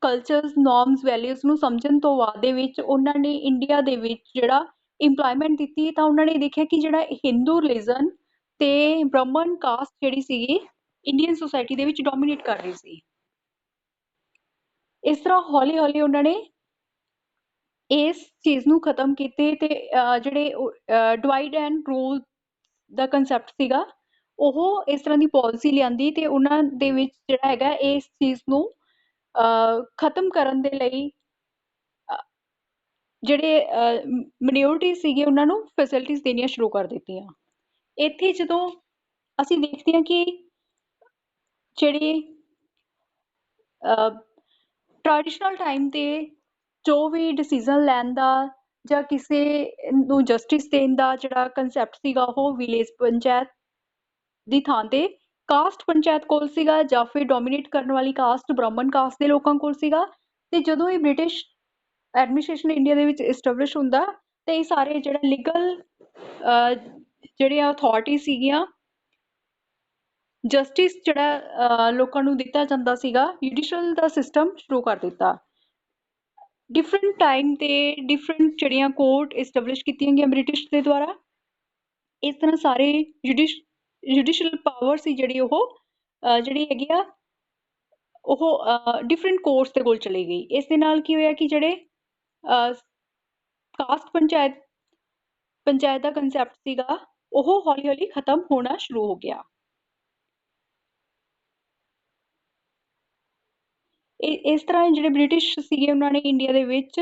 ਕਲਚਰਸ, ਨੋਰਮਸ, ਵੈਲਿਊਜ਼ ਨੂੰ ਸਮਝਣ ਤੋਂ ਬਾਅਦ ਦੇ ਵਿੱਚ ਉਹਨਾਂ ਨੇ ਇੰਡੀਆ ਦੇ ਵਿੱਚ ਜਿਹੜਾ ਇੰਪਲੋਇਮੈਂਟ ਦਿੱਤੀ, ਤਾਂ ਉਹਨਾਂ ਨੇ ਦੇਖਿਆ ਕਿ ਜਿਹੜਾ ਹਿੰਦੂ ਰਿਲੀਜਨ ਤੇ ਬ੍ਰਾਹਮਣ ਕਾਸਟ ਜਿਹੜੀ ਸੀਗੀ ਇੰਡੀਅਨ ਸੋਸਾਇਟੀ ਦੇ ਵਿੱਚ ਡੋਮੀਨੇਟ ਕਰ ਰਹੀ ਸੀ। ਇਸ ਤਰ੍ਹਾਂ ਹੌਲੀ ਹੌਲੀ ਉਹਨਾਂ ਨੇ ਇਸ ਚੀਜ਼ ਨੂੰ ਖਤਮ ਕੀਤੇ ਤੇ ਜਿਹੜੇ divide and rule the concept ਸੀਗਾ, ਉਹ ਇਸ ਤਰ੍ਹਾਂ ਦੀ ਪਾਲਿਸੀ ਲਿਆਂਦੀ ਤੇ ਉਹਨਾਂ ਦੇ ਵਿੱਚ ਜਿਹੜਾ ਹੈਗਾ ਇਸ ਚੀਜ਼ ਨੂੰ ਖਤਮ ਕਰਨ ਦੇ ਲਈ ਜਿਹੜੇ ਮਿਨੋਰਿਟੀ ਸੀਗੇ ਉਹਨਾਂ ਨੂੰ ਫੈਸਿਲਿਟੀਜ਼ ਦੇਣੀਆਂ ਸ਼ੁਰੂ ਕਰ ਦਿੱਤੀਆਂ। ਇੱਥੇ ਜਦੋਂ ਅਸੀਂ ਦੇਖਦੇ ਹਾਂ ਕਿ ਜਿਹੜੀ ਟ੍ਰੈਡੀਸ਼ਨਲ ਟਾਈਮ ਤੇ ਜੋ ਵੀ ਡਿਸੀਜ਼ਨ ਲੈਣ ਦਾ ਜਾਂ ਕਿਸੇ ਨੂੰ ਜਸਟਿਸ ਦੇਣ ਦਾ ਜਿਹੜਾ ਕੰਸੈਪਟ ਸੀਗਾ, ਉਹ ਵਿਲੇਜ ਪੰਚਾਇਤ ਦੀ ਥਾਂ ਤੇ ਕਾਸਟ ਪੰਚਾਇਤ ਕੋਲ ਸੀਗਾ, ਜਾਂ ਫਿਰ ਡੋਮੀਨੇਟ ਕਰਨ ਵਾਲੀ ਕਾਸਟ ਬ੍ਰਾਹਮਣ ਕਾਸਟ ਦੇ ਲੋਕਾਂ ਕੋਲ ਸੀਗਾ। ਤੇ ਜਦੋਂ ਇਹ ਬ੍ਰਿਟਿਸ਼ ਐਡਮਿਨਿਸਟ੍ਰੇਸ਼ਨ ਇੰਡੀਆ ਦੇ ਵਿੱਚ ਐਸਟੈਬਲਿਸ਼ ਹੁੰਦਾ, ਤੇ ਇਹ ਸਾਰੇ ਜਿਹੜਾ ਲੀਗਲ ਜਿਹੜੀਆਂ ਅਥਾਰਟੀ ਸੀਗੀਆਂ, ਜਸਟਿਸ ਜਿਹੜਾ ਲੋਕਾਂ ਨੂੰ ਦਿੱਤਾ ਜਾਂਦਾ ਸੀਗਾ, ਜੁਡੀਸ਼ੀਅਲ ਦਾ ਸਿਸਟਮ ਸ਼ੁਰੂ ਕਰ ਦਿੱਤਾ। ਡਿਫਰੈਂਟ ਟਾਈਮ ਤੇ ਡਿਫਰੈਂਟ ਜਿਹੜੀਆਂ ਕੋਰਟ ਐਸਟੈਬਲਿਸ਼ ਕੀਤੀਆਂ ਗਈਆਂ ਬ੍ਰਿਟਿਸ਼ ਦੇ ਦੁਆਰਾ। ਇਸ ਤਰ੍ਹਾਂ ਸਾਰੇ ਜੁਡੀਸ਼ੀਅਲ ਪਾਵਰ ਸੀ ਜਿਹੜੀ ਉਹ ਜਿਹੜੀ ਹੈਗੀ ਆ ਉਹ ਡਿਫਰੈਂਟ ਕੋਰਟਸ ਦੇ ਕੋਲ ਚਲੀ ਗਈ। ਇਸ ਦੇ ਨਾਲ ਕੀ ਹੋਇਆ ਕਿ ਜਿਹੜੇ ਕਾਸਟ ਪੰਚਾਇਤ ਦਾ ਕੰਸੈਪਟ ਸੀਗਾ, ਉਹ ਹੌਲੀ ਹੌਲੀ ਖਤਮ ਹੋਣਾ ਸ਼ੁਰੂ ਹੋ ਗਿਆ। ਇਸ ਤਰ੍ਹਾਂ ਜਿਹੜੇ ਬ੍ਰਿਟਿਸ਼ ਸੀਗੇ ਉਹਨਾਂ ਨੇ ਇੰਡੀਆ ਦੇ ਵਿੱਚ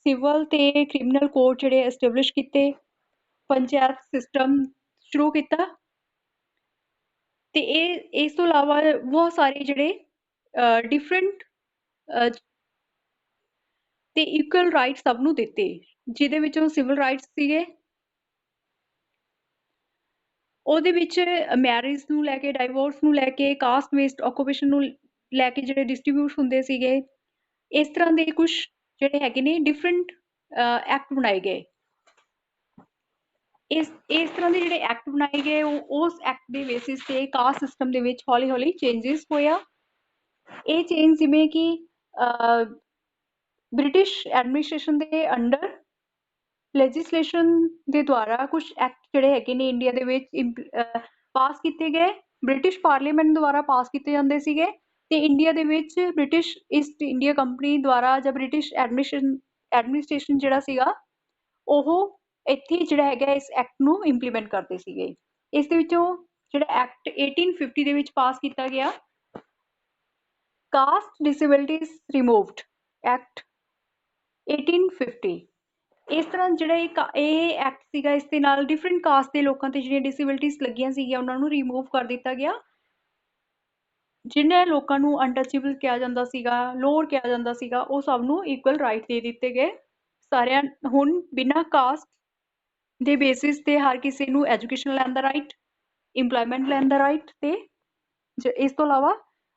ਸਿਵਲ ਤੇ ਕ੍ਰਿਮੀਨਲ ਕੋਰਟ ਜਿਹੜੇ ਐਸਟੈਬਲਿਸ਼ ਕੀਤੇ, ਪੰਚਾਇਤ ਸਿਸਟਮ ਸ਼ੁਰੂ ਕੀਤਾ, ਤੇ ਇਸ ਤੋਂ ਇਲਾਵਾ ਬਹੁਤ ਸਾਰੇ ਜਿਹੜੇ ਡਿਫਰੈਂਟ ਤੇ ਇਕੁਅਲ ਰਾਈਟ ਸਭ ਨੂੰ ਦਿੱਤੇ, ਜਿਹਦੇ ਵਿੱਚੋਂ ਸਿਵਲ ਰਾਈਟਸ ਸੀਗੇ, ਉਹਦੇ ਵਿੱਚ ਮੈਰਿਜ ਨੂੰ ਲੈ ਕੇ, ਡਾਈਵੋਰਸ ਨੂੰ ਲੈ ਕੇ, ਕਾਸਟ ਬੇਸਡ ਆਕੂਪੇਸ਼ਨ ਨੂੰ ਲੈ ਕੇ ਜਿਹੜੇ ਡਿਸਟ੍ਰੀਬਿਊਟ ਹੁੰਦੇ ਸੀਗੇ, ਇਸ ਤਰ੍ਹਾਂ ਦੇ ਕੁਝ ਜਿਹੜੇ ਹੈਗੇ ਨੇ ਡਿਫਰੈਂਟ ਐਕਟ ਬਣਾਏ ਗਏ। ਇਸ ਤਰ੍ਹਾਂ ਦੇ ਜਿਹੜੇ ਐਕਟ ਬਣਾਏ ਗਏ ਉਸ ਐਕਟ ਦੇ ਬੇਸਿਸ ਤੇ ਕਾਸਟ ਸਿਸਟਮ ਦੇ ਵਿੱਚ ਹੌਲੀ ਹੌਲੀ ਚੇਂਜਸ ਹੋਇਆ। ਇਹ ਚੇਂਜ ਜਿਵੇਂ ਕਿ ਬ੍ਰਿਟਿਸ਼ ਐਡਮਿਨਿਸਟ੍ਰੇਸ਼ਨ ਦੇ ਅੰਡਰ ਲੈਜਿਸਲੇਸ਼ਨ ਦੇ ਦੁਆਰਾ ਕੁਝ ਐਕਟ ਜਿਹੜੇ ਹੈਗੇ ਨੇ ਇੰਡੀਆ ਦੇ ਵਿੱਚ ਪਾਸ ਕੀਤੇ ਗਏ, ਬ੍ਰਿਟਿਸ਼ ਪਾਰਲੀਮੈਂਟ ਦੁਆਰਾ ਪਾਸ ਕੀਤੇ ਜਾਂਦੇ ਸੀਗੇ ਤੇ ਇੰਡੀਆ ਦੇ ਵਿੱਚ ਬ੍ਰਿਟਿਸ਼ ਈਸਟ ਇੰਡੀਆ ਕੰਪਨੀ ਦੁਆਰਾ ਜਾਂ ਬ੍ਰਿਟਿਸ਼ ਐਡਮਿਨਿਸਟ੍ਰੇਸ਼ਨ ਜਿਹੜਾ ਸੀਗਾ ਉਹ ਇੱਥੇ ਜਿਹੜਾ ਹੈਗਾ ਇਸ ਐਕਟ ਨੂੰ ਇੰਪਲੀਮੈਂਟ ਕਰਦੇ ਸੀਗੇ। ਇਸ ਦੇ ਵਿੱਚੋਂ ਜਿਹੜਾ ਐਕਟ 1850 ਦੇ ਵਿੱਚ ਪਾਸ ਕੀਤਾ ਗਿਆ, ਕਾਸਟ ਡਿਸੇਬਿਲਿਟੀਜ਼ ਰਿਮੂਵਡ ਐਕਟ 1850। ਇਸ ਤਰ੍ਹਾਂ ਜਿਹੜਾ ਇਹ ਐਕਟ ਸੀਗਾ, ਇਸ ਦੇ ਨਾਲ ਡਿਫਰੈਂਟ ਕਾਸਟ ਦੇ ਲੋਕਾਂ ਤੇ ਜਿਹੜੀਆਂ ਡਿਸੇਬਿਲਿਟੀਜ਼ ਲੱਗੀਆਂ ਸੀਗੀਆਂ ਉਹਨਾਂ ਨੂੰ ਰਿਮੂਵ ਕਰ ਦਿੱਤਾ ਗਿਆ। ਜਿਨ੍ਹਾਂ ਲੋਕਾਂ ਨੂੰ ਅਨਟੱਚੇਬਲ ਕਿਹਾ ਜਾਂਦਾ ਸੀਗਾ, ਲੋਅਰ ਕਿਹਾ ਜਾਂਦਾ ਸੀਗਾ, ਉਹ ਸਭ ਨੂੰ ਇਕੁਅਲ ਰਾਈਟ ਦੇ ਦਿੱਤੇ ਗਏ। ਸਾਰਿਆਂ ਹੁਣ ਬਿਨਾਂ ਕਾਸਟ ਦੇ ਬੇਸਿਸ ਤੇ ਹਰ ਕਿਸੇ ਨੂੰ ਐਜੂਕੇਸ਼ਨ ਲੈਣ ਦਾ ਰਾਈਟ, ਇੰਪਲੋਇਮੈਂਟ ਲੈਣ ਦਾ ਰਾਈਟ ਤੇ ਇਸ ਤੋਂ ਇਲਾਵਾ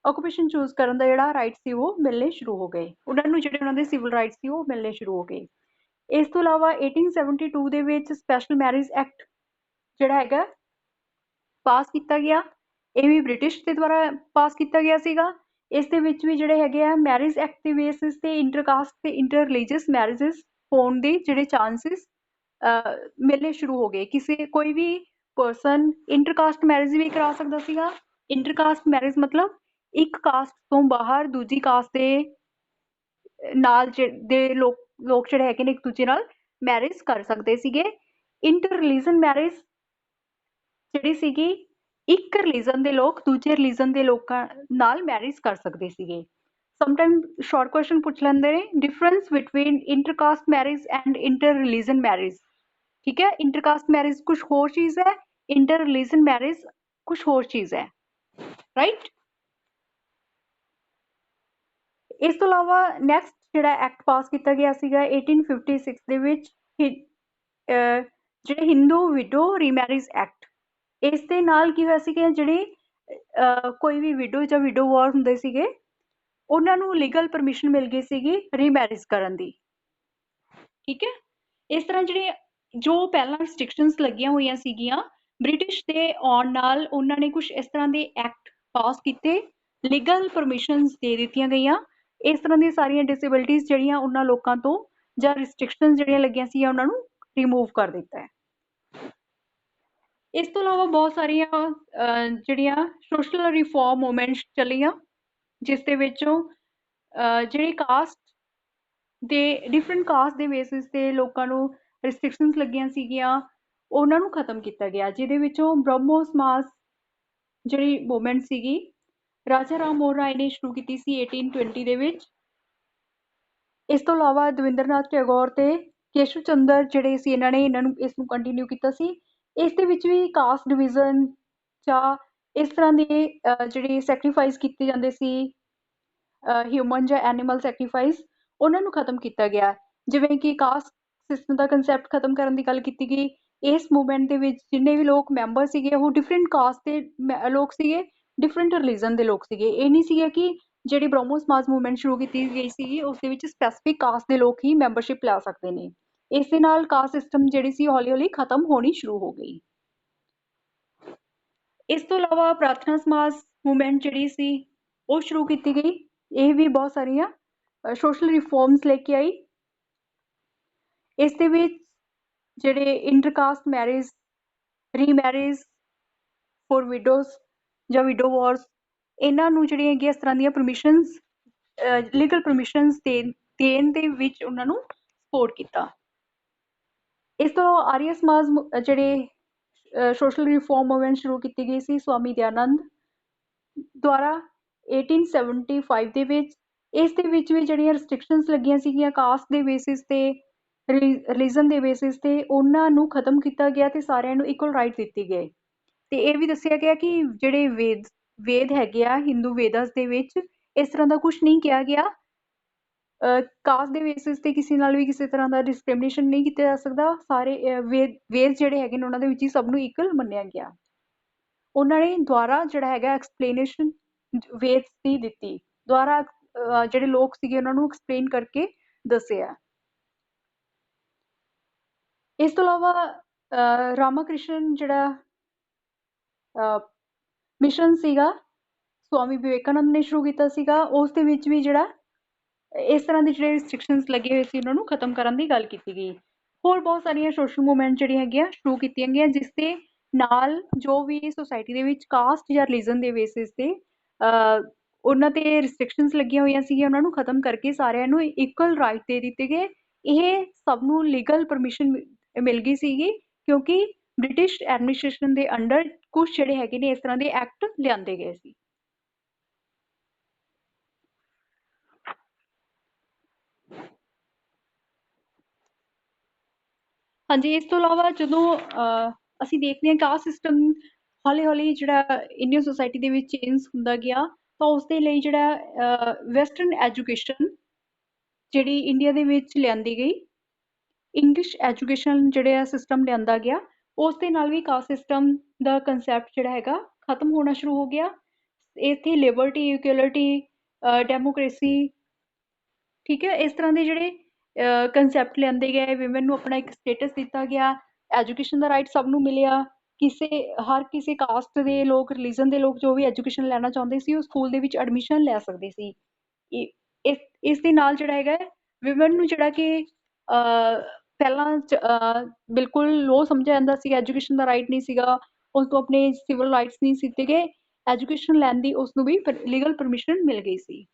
ਆਕੂਪੇਸ਼ਨ ਚੂਜ਼ ਕਰਨ ਦਾ ਜਿਹੜਾ ਰਾਈਟ ਸੀ ਉਹ ਮਿਲਣੇ ਸ਼ੁਰੂ ਹੋ ਗਏ। ਉਹਨਾਂ ਨੂੰ ਜਿਹੜੇ ਉਹਨਾਂ ਦੇ ਸਿਵਲ ਰਾਈਟ ਸੀ ਉਹ ਮਿਲਣੇ ਸ਼ੁਰੂ ਹੋ ਗਏ। ਇਸ ਤੋਂ ਇਲਾਵਾ 1872 ਦੇ ਵਿੱਚ ਸਪੈਸ਼ਲ ਮੈਰਿਜ ਐਕਟ ਜਿਹੜਾ ਹੈਗਾ ਪਾਸ ਕੀਤਾ ਗਿਆ। ਇਹ ਵੀ ਬ੍ਰਿਟਿਸ਼ ਦੇ ਦੁਆਰਾ ਪਾਸ ਕੀਤਾ ਗਿਆ ਸੀਗਾ। ਇਸ ਦੇ ਵਿੱਚ ਵੀ ਜਿਹੜੇ ਹੈਗੇ ਆ ਮੈਰਿਜ ਐਕਟ ਦੇ ਬੇਸਿਸ ਤੇ ਇੰਟਰਕਾਸਟ ਤੇ ਇੰਟਰ ਰਿਲੀਜੀਅਸ ਮੈਰਿਜਸ ਹੋਣ ਦੇ ਜਿਹੜੇ ਚਾਂਸਿਸ ਮਿਲਣੇ ਸ਼ੁਰੂ ਹੋ ਗਏ। ਕੋਈ ਵੀ ਪਰਸਨ ਇੰਟਰਕਾਸਟ ਮੈਰਿਜ ਵੀ ਕਰਾ ਸਕਦਾ ਸੀਗਾ। ਇੰਟਰਕਾਸਟ ਮੈਰਿਜ ਮਤਲਬ ਇੱਕ ਕਾਸਟ ਤੋਂ ਬਾਹਰ ਦੂਜੀ ਕਾਸਟ ਦੇ ਨਾਲ ਦੇ ਲੋਕ ਜਿਹੜੇ ਹੈਗੇ ਨੇ ਇੱਕ ਦੂਜੇ ਨਾਲ ਮੈਰਿਜ ਕਰ ਸਕਦੇ ਸੀਗੇ। ਇੰਟਰ ਰਿਲੀਜਨ ਮੈਰਿਜ ਜਿਹੜੀ ਸੀਗੀ ਇੱਕ ਰਿਲੀਜਨ ਦੇ ਲੋਕ ਦੂਜੇ ਰਿਲੀਜਨ ਦੇ ਲੋਕਾਂ ਨਾਲ ਮੈਰਿਜ ਕਰ ਸਕਦੇ ਸੀਗੇ। ਸਮਟਾਈਮ ਸ਼ਾਰਟ ਕੁਐਸਚਨ ਪੁੱਛ ਲੈਂਦੇ ਨੇ, difference between intercaste marriage and inter religion marriage. ਠੀਕ ਹੈ, ਇੰਟਰਕਾਸਟ ਮੈਰਿਜ ਕੁਝ ਹੋਰ ਚੀਜ਼ ਹੈ, ਇੰਟਰ ਰਿਲੀਜਨ ਮੈਰਿਜ ਕੁਝ ਹੋਰ ਚੀਜ਼ ਹੈ, ਰਾਈਟ। ਇਸ ਤੋਂ ਇਲਾਵਾ ਨੈਕਸਟ ਜਿਹੜਾ ਐਕਟ ਪਾਸ ਕੀਤਾ ਗਿਆ ਸੀਗਾ 1856 ਦੇ ਵਿੱਚ ਜਿਹੜੇ ਹਿੰਦੂ ਵਿਡੋ ਰੀਮੈਰਿਜ ਐਕਟ। ਇਸ ਦੇ ਨਾਲ ਕੀ ਹੋਇਆ ਸੀਗਾ, ਜਿਹੜੇ ਕੋਈ ਵੀ ਵਿਡੋ ਜਾਂ ਵਿਡੋਵਰ ਹੁੰਦੇ ਸੀਗੇ ਉਹਨਾਂ ਨੂੰ ਲੀਗਲ ਪਰਮਿਸ਼ਨ ਮਿਲ ਗਈ ਸੀਗੀ ਰੀਮੈਰਿਜ ਕਰਨ ਦੀ। ਠੀਕ ਹੈ, ਇਸ ਤਰ੍ਹਾਂ ਜਿਹੜੇ ਜੋ ਪਹਿਲਾਂ ਰਿਸਟ੍ਰਿਕਸ਼ਨਸ ਲੱਗੀਆਂ ਹੋਈਆਂ ਸੀਗੀਆਂ ਬ੍ਰਿਟਿਸ਼ ਦੇ ਆਉਣ ਨਾਲ ਉਹਨਾਂ ਨੇ ਕੁਝ ਇਸ ਤਰ੍ਹਾਂ ਦੇ ਐਕਟ ਪਾਸ ਕੀਤੇ, ਲੀਗਲ ਪਰਮਿਸ਼ਨਸ ਦੇ ਦਿੱਤੀਆਂ ਗਈਆਂ। ਇਸ ਤਰ੍ਹਾਂ ਦੀਆਂ ਸਾਰੀਆਂ ਡਿਸੇਬਿਲਿਟੀਜ਼ ਜਿਹੜੀਆਂ ਉਹਨਾਂ ਲੋਕਾਂ ਤੋਂ ਜਾਂ ਰਿਸਟ੍ਰਿਕਸ਼ਨਸ ਜਿਹੜੀਆਂ ਲੱਗੀਆਂ ਸੀ ਉਹਨਾਂ ਨੂੰ ਰਿਮੂਵ ਕਰ ਦਿੱਤਾ ਹੈ। ਇਸ ਤੋਂ ਇਲਾਵਾ ਬਹੁਤ ਸਾਰੀਆਂ ਜਿਹੜੀਆਂ ਸੋਸ਼ਲ ਰਿਫਾਰਮ ਮੂਵਮੈਂਟਸ ਚੱਲੀਆਂ, ਜਿਸ ਦੇ ਵਿੱਚੋਂ ਜਿਹੜੇ ਕਾਸਟ ਦੇ ਡਿਫਰੈਂਟ ਕਾਸਟ ਦੇ ਬੇਸਿਸ ਤੇ ਲੋਕਾਂ ਨੂੰ ਰਿਸਟ੍ਰਿਕਸ਼ਨਸ ਲੱਗੀਆਂ ਸੀਗੀਆਂ ਉਹਨਾਂ ਨੂੰ ਖਤਮ ਕੀਤਾ ਗਿਆ। ਜਿਹਦੇ ਵਿੱਚੋਂ ਬ੍ਰਹਮੋ ਸਮਾਜ ਜਿਹੜੀ ਮੂਵਮੈਂਟ ਸੀਗੀ ਰਾਜਾ ਰਾਮ ਮੋਹਨ ਰਾਏ ਨੇ ਸ਼ੁਰੂ ਕੀਤੀ ਸੀ 1820 ਦੇ ਵਿੱਚ। ਇਸ ਤੋਂ ਇਲਾਵਾ ਦਵਿੰਦਰਨਾਥ ਟੈਗੋਰ ਤੇ ਕੇਸ਼ਵ ਚੰਦਰ ਜਿਹੜੇ ਸੀ ਇਹਨਾਂ ਨੂੰ ਇਸ ਨੂੰ ਕੰਟੀਨਿਊ ਕੀਤਾ ਸੀ। ਇਸ ਦੇ ਵਿੱਚ ਵੀ ਕਾਸਟ ਡਿਵੀਜ਼ਨ ਜਾਂ ਇਸ ਤਰ੍ਹਾਂ ਦੇ ਜਿਹੜੇ ਸੈਕਰੀਫਾਈਸ ਕੀਤੇ ਜਾਂਦੇ ਸੀ ਹਿਊਮਨ ਜਾਂ ਐਨੀਮਲ ਸੈਕਰੀਫਾਈਸ, ਉਹਨਾਂ ਨੂੰ ਖਤਮ ਕੀਤਾ ਗਿਆ। ਜਿਵੇਂ ਕਿ ਕਾਸਟ ਸਿਸਟਮ ਦਾ ਕੰਸੈਪਟ ਖਤਮ ਕਰਨ ਦੀ ਗੱਲ ਕੀਤੀ ਗਈ। ਇਸ ਮੂਵਮੈਂਟ ਦੇ ਵਿੱਚ ਜਿੰਨੇ ਵੀ ਲੋਕ ਮੈਂਬਰ ਸੀਗੇ ਉਹ ਡਿਫਰੈਂਟ ਕਾਸਟ ਦੇ ਲੋਕ ਸੀਗੇ, ਡਿਫਰੈਂਟ ਰਿਲੀਜਨ ਦੇ ਲੋਕ ਸੀਗੇ। ਇਹ ਨਹੀਂ ਸੀਗਾ ਕਿ ਜਿਹੜੀ ਬ੍ਰਹਮੋ ਸਮਾਜ ਮੂਵਮੈਂਟ ਸ਼ੁਰੂ ਕੀਤੀ ਗਈ ਸੀਗੀ ਉਸ ਦੇ ਵਿੱਚ ਸਪੈਸੀਫਿਕ ਕਾਸਟ ਦੇ ਲੋਕ ਹੀ ਮੈਂਬਰਸ਼ਿਪ ਲੈ ਸਕਦੇ ਨੇ। ਇਸ ਦੇ ਨਾਲ ਕਾਸਟ ਸਿਸਟਮ ਜਿਹੜੀ ਸੀ ਹੌਲੀ ਹੌਲੀ ਖਤਮ ਹੋਣੀ ਸ਼ੁਰੂ ਹੋ ਗਈ। ਇਸ ਤੋਂ ਇਲਾਵਾ ਪ੍ਰਾਰਥਨਾ ਸਮਾਜ ਮੂਵਮੈਂਟ ਜਿਹੜੀ ਸੀ ਉਹ ਸ਼ੁਰੂ ਕੀਤੀ ਗਈ। ਇਹ ਵੀ ਬਹੁਤ ਸਾਰੀਆਂ ਸੋਸ਼ਲ ਰਿਫਾਰਮਸ ਲੈ ਕੇ ਆਈ। ਇਸ ਦੇ ਵਿੱਚ ਜਿਹੜੇ ਇੰਟਰਕਾਸਟ ਮੈਰਿਜ, ਰੀਮੈਰਿਜ ਫॉर ਵਿਡੋਜ਼ ਜਾਂ ਵਿਡੋਵਰਸ, ਇਹਨਾਂ ਨੂੰ ਜਿਹੜੀਆਂ ਹੈਗੀਆਂ ਇਸ ਤਰ੍ਹਾਂ ਦੀਆਂ ਪਰਮਿਸ਼ਨਸ ਲੀਗਲ ਪਰਮਿਸ਼ਨਸ ਦੇਣ ਦੇ ਵਿੱਚ ਉਹਨਾਂ ਨੂੰ ਸਪੋਰਟ ਕੀਤਾ। ਇਸ ਤੋਂ ਆਰੀਆ ਸਮਾਜ ਜਿਹੜੇ ਸੋਸ਼ਲ ਰਿਫਾਰਮ ਮੂਵਮੈਂਟ ਸ਼ੁਰੂ ਕੀਤੀ ਗਈ ਸੀ ਸਵਾਮੀ ਦਯਾਨੰਦ ਦੁਆਰਾ 1875 ਦੇ ਵਿੱਚ। ਇਸ ਦੇ ਵਿੱਚ ਵੀ ਜਿਹੜੀਆਂ ਰਿਸਟ੍ਰਿਕਸ਼ਨਸ ਲੱਗੀਆਂ ਸੀਗੀਆਂ ਕਾਸਟ ਦੇ ਬੇਸਿਸ ਤੇ ਰਿਲੀਜਨ ਦੇ ਬੇਸਿਸ ਤੇ ਉਹਨਾਂ ਨੂੰ ਖਤਮ ਕੀਤਾ ਗਿਆ ਤੇ ਸਾਰਿਆਂ ਨੂੰ ਇਕੁਅਲ ਰਾਈਟ ਦਿੱਤੇ ਗਏ। ਤੇ ਇਹ ਵੀ ਦੱਸਿਆ ਗਿਆ ਕਿ ਜਿਹੜੇ ਵੇਦ ਹੈਗੇ ਆ ਹਿੰਦੂ ਵੇਦਾਸ ਦੇ ਵਿੱਚ ਇਸ ਤਰ੍ਹਾਂ ਦਾ ਕੁਝ ਨਹੀਂ ਕਿਹਾ ਗਿਆ। ਕਾਸਟ ਦੇ ਬੇਸਿਸ ਤੇ ਕਿਸੇ ਨਾਲ ਵੀ ਕਿਸੇ ਤਰ੍ਹਾਂ ਦਾ ਡਿਸਕ੍ਰਿਮੀਨੇਸ਼ਨ ਨਹੀਂ ਕੀਤਾ ਜਾ ਸਕਦਾ। ਸਾਰੇ ਵੇਦ ਜਿਹੜੇ ਹੈਗੇ ਨੇ ਉਹਨਾਂ ਦੇ ਵਿੱਚ ਹੀ ਸਭ ਨੂੰ ਇਕੁਅਲ ਮੰਨਿਆ ਗਿਆ। ਉਹਨਾਂ ਨੇ ਦੁਆਰਾ ਜਿਹੜਾ ਹੈਗਾ ਐਕਸਪਲੇਨੇਸ਼ਨ ਵੇਦ ਦੀ ਦਿੱਤੀ, ਦੁਆਰਾ ਜਿਹੜੇ ਲੋਕ ਸੀਗੇ ਉਹਨਾਂ ਨੂੰ ਐਕਸਪਲੇਨ ਕਰਕੇ ਦੱਸਿਆ। ਇਸ ਤੋਂ ਇਲਾਵਾ ਰਾਮਾਕ੍ਰਿਸ਼ਨ ਜਿਹੜਾ ਮਿਸ਼ਨ ਸੀਗਾ ਸਵਾਮੀ ਵਿਵੇਕਾਨੰਦ ਨੇ ਸ਼ੁਰੂ ਕੀਤਾ ਸੀਗਾ, ਉਸ ਦੇ ਵਿੱਚ ਵੀ ਜਿਹੜਾ ਇਸ ਤਰ੍ਹਾਂ ਦੇ ਜਿਹੜੇ ਰਿਸਟ੍ਰਿਕਸ਼ਨਸ ਲੱਗੇ ਹੋਏ ਸੀ ਉਹਨਾਂ ਨੂੰ ਖਤਮ ਕਰਨ ਦੀ ਗੱਲ ਕੀਤੀ ਗਈ। ਹੋਰ ਬਹੁਤ ਸਾਰੀਆਂ ਸੋਸ਼ਲ ਮੂਵਮੈਂਟ ਜਿਹੜੀਆਂ ਹੈਗੀਆਂ ਸ਼ੁਰੂ ਕੀਤੀਆਂ ਗਈਆਂ, ਜਿਸ ਦੇ ਨਾਲ ਜੋ ਵੀ ਸੋਸਾਇਟੀ ਦੇ ਵਿੱਚ ਕਾਸਟ ਜਾਂ ਰਿਲੀਜਨ ਦੇ ਬੇਸਿਸ ਤੇ ਉਹਨਾਂ ਤੇ ਰਿਸਟ੍ਰਿਕਸ਼ਨਸ ਲੱਗੀਆਂ ਹੋਈਆਂ ਸੀਗੀਆਂ, ਉਹਨਾਂ ਨੂੰ ਖਤਮ ਕਰਕੇ ਸਾਰਿਆਂ ਨੂੰ ਇਕੁਅਲ ਰਾਈਟ ਦੇ ਦਿੱਤੇ ਗਏ। ਇਹ ਸਭ ਨੂੰ ਲੀਗਲ ਪਰਮਿਸ਼ਨ ਮਿਲ ਗਈ ਸੀਗੀ, ਕਿਉਂਕਿ ਬ੍ਰਿਟਿਸ਼ ਐਡਮਿਨਿਸਟ੍ਰੇਸ਼ਨ ਦੇ ਅੰਡਰ ਕੁਝ ਜਿਹੜੇ ਹੈਗੇ ਨੇ ਇਸ ਤਰ੍ਹਾਂ ਦੇ ਐਕਟ ਲਿਆਂਦੇ ਗਏ ਸੀ। ਹਾਂਜੀ, ਇਸ ਤੋਂ ਇਲਾਵਾ ਜਦੋਂ ਅਸੀਂ ਦੇਖਦੇ ਹਾਂ ਕਾਸਟ ਸਿਸਟਮ ਹੌਲੀ-ਹੌਲੀ ਜਿਹੜਾ ਇੰਡੀਅਨ ਸੋਸਾਇਟੀ ਦੇ ਵਿੱਚ ਚੇਂਜ ਹੁੰਦਾ ਗਿਆ, ਤਾਂ ਉਸ ਦੇ ਲਈ ਜਿਹੜਾ ਵੈਸਟਰਨ ਐਜੂਕੇਸ਼ਨ ਜਿਹੜੀ ਇੰਡੀਆ ਦੇ ਵਿੱਚ ਲਿਆਂਦੀ ਗਈ, ਇੰਗਲਿਸ਼ ਐਜੂਕੇਸ਼ਨ ਜਿਹੜੇ ਸਿਸਟਮ ਲਿਆਂਦਾ ਗਿਆ, ਉਸ ਦੇ ਨਾਲ ਵੀ ਕਾਸਟ ਸਿਸਟਮ ਦਾ ਕੰਸੈਪਟ ਜਿਹੜਾ ਹੈਗਾ ਖਤਮ ਹੋਣਾ ਸ਼ੁਰੂ ਹੋ ਗਿਆ। ਇੱਥੇ ਲਿਬਰਟੀ, ਇਕੁਐਲਿਟੀ, ਡੈਮੋਕ੍ਰੇਸੀ, ਠੀਕ ਹੈ, ਇਸ ਤਰ੍ਹਾਂ ਦੇ ਜਿਹੜੇ ਕੰਸੈਪਟ ਲਿਆਂਦੇ ਗਏ, ਵਿਮਨ ਨੂੰ ਆਪਣਾ ਇੱਕ ਸਟੇਟਸ ਦਿੱਤਾ ਗਿਆ, ਐਜੂਕੇਸ਼ਨ ਦਾ ਰਾਈਟ ਸਭ ਨੂੰ ਮਿਲਿਆ, ਹਰ ਕਿਸੇ ਕਾਸਟ ਦੇ ਲੋਕ, ਰਿਲੀਜਨ ਦੇ ਲੋਕ ਜੋ ਵੀ ਐਜੂਕੇਸ਼ਨ ਲੈਣਾ ਚਾਹੁੰਦੇ ਸੀ ਉਹ ਸਕੂਲ ਦੇ ਵਿੱਚ ਐਡਮਿਸ਼ਨ ਲੈ ਸਕਦੇ ਸੀ। ਇਸ ਦੇ ਨਾਲ ਜਿਹੜਾ ਹੈਗਾ ਵਿਮਨ ਨੂੰ ਜਿਹੜਾ ਕਿ ਪਹਿਲਾਂ ਬਿਲਕੁਲ ਲੋ ਸਮਝਿਆ ਜਾਂਦਾ ਸੀ, ਐਜੂਕੇਸ਼ਨ ਦਾ ਰਾਈਟ ਨਹੀਂ ਸੀਗਾ, ਉਸ ਤੋਂ ਆਪਣੇ ਸਿਵਲ ਰਾਈਟਸ ਨਹੀਂ ਦਿੱਤੇ ਗਏ, ਐਜੂਕੇਸ਼ਨ ਲੈਣ ਦੀ ਉਸਨੂੰ ਵੀ ਲੀਗਲ ਪਰਮਿਸ਼ਨ ਮਿਲ ਗਈ ਸੀ।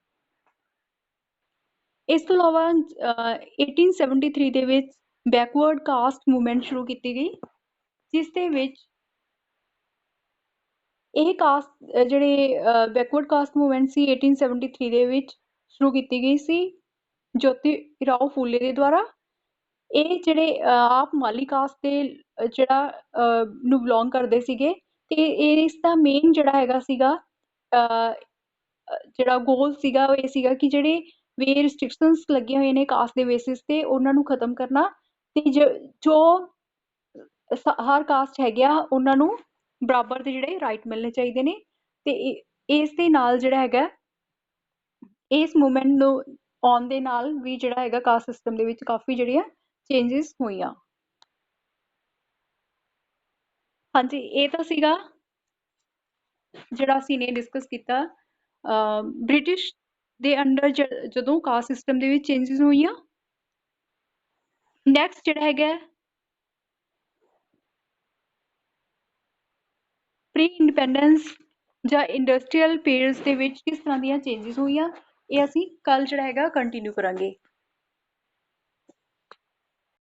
ਇਸ ਤੋਂ ਇਲਾਵਾ 1873 ਦੇ ਵਿੱਚ ਬੈਕਵਰਡ ਕਾਸਟ ਮੂਵਮੈਂਟ ਸ਼ੁਰੂ ਕੀਤੀ ਗਈ, ਜਿਸ ਦੇ ਵਿੱਚ ਇਹ ਕਾਸਟ ਜਿਹੜੇ ਬੈਕਵਰਡ ਕਾਸਟ ਮੂਵਮੈਂਟ ਸੀ 1873 ਦੇ ਵਿੱਚ ਸ਼ੁਰੂ ਕੀਤੀ ਗਈ ਸੀ ਜੋਤੀ ਰਾਓ ਫੂਲੇ ਦੇ ਦੁਆਰਾ। ਇਹ ਜਿਹੜੇ ਆਪ ਮਾਲੀ ਕਾਸਟ ਦੇ ਜਿਹੜਾ ਨੂੰ ਬਿਲੋਂਗ ਕਰਦੇ ਸੀਗੇ, ਤੇ ਇਸ ਦਾ ਮੇਨ ਜਿਹੜਾ ਹੈਗਾ ਸੀਗਾ ਜਿਹੜਾ ਗੋਲ ਸੀਗਾ ਉਹ ਇਹ ਸੀਗਾ ਕਿ ਜਿਹੜੇ ਵੀ ਰਿਸਟ੍ਰਿਕਸ਼ਨਸ ਲੱਗੀਆਂ ਹੋਈਆਂ ਨੇ ਕਾਸਟ ਦੇ ਬੇਸਿਸ ਤੇ ਉਹਨਾਂ ਨੂੰ ਖਤਮ ਕਰਨਾ, ਤੇ ਜੋ ਹਰ ਕਾਸਟ ਹੈਗੇ ਆ ਉਹਨਾਂ ਨੂੰ ਬਰਾਬਰ ਦੇ ਜਿਹੜੇ ਰਾਈਟ ਮਿਲਣੇ ਚਾਹੀਦੇ ਨੇ। ਤੇ ਇਸ ਦੇ ਨਾਲ ਜਿਹੜਾ ਹੈਗਾ ਇਸ ਮੂਵਮੈਂਟ ਨੂੰ ਆਉਣ ਦੇ ਨਾਲ ਵੀ ਜਿਹੜਾ ਹੈਗਾ ਕਾਸਟ ਸਿਸਟਮ ਦੇ ਵਿੱਚ ਕਾਫੀ ਜਿਹੜੀਆਂ ਚੇਂਜਸ ਹੋਈਆਂ। ਹਾਂਜੀ, ਇਹ ਤਾਂ ਸੀਗਾ ਜਿਹੜਾ ਅਸੀਂ ਨੇ ਡਿਸਕਸ ਕੀਤਾ ਬ੍ਰਿਟਿਸ਼ ਦੇ ਅੰਡਰ ਜਦੋਂ ਕਾਸਟ ਸਿਸਟਮ ਦੇ ਵਿੱਚ ਚੇਂਜਸ ਹੋਈਆਂ। ਨੈਕਸਟ ਜਿਹੜਾ ਹੈਗਾ ਪ੍ਰੀ ਇੰਡੀਪੈਂਡੈਂਸ ਜਾਂ ਇੰਡਸਟਰੀਅਲ ਪੀਰੀਅਡਸ ਦੇ ਵਿੱਚ ਕਿਸ ਤਰ੍ਹਾਂ ਦੀਆਂ ਚੇਂਜਸ ਹੋਈਆਂ, ਇਹ ਅਸੀਂ ਕੱਲ ਜਿਹੜਾ ਹੈਗਾ ਕੰਟੀਨਿਊ ਕਰਾਂਗੇ।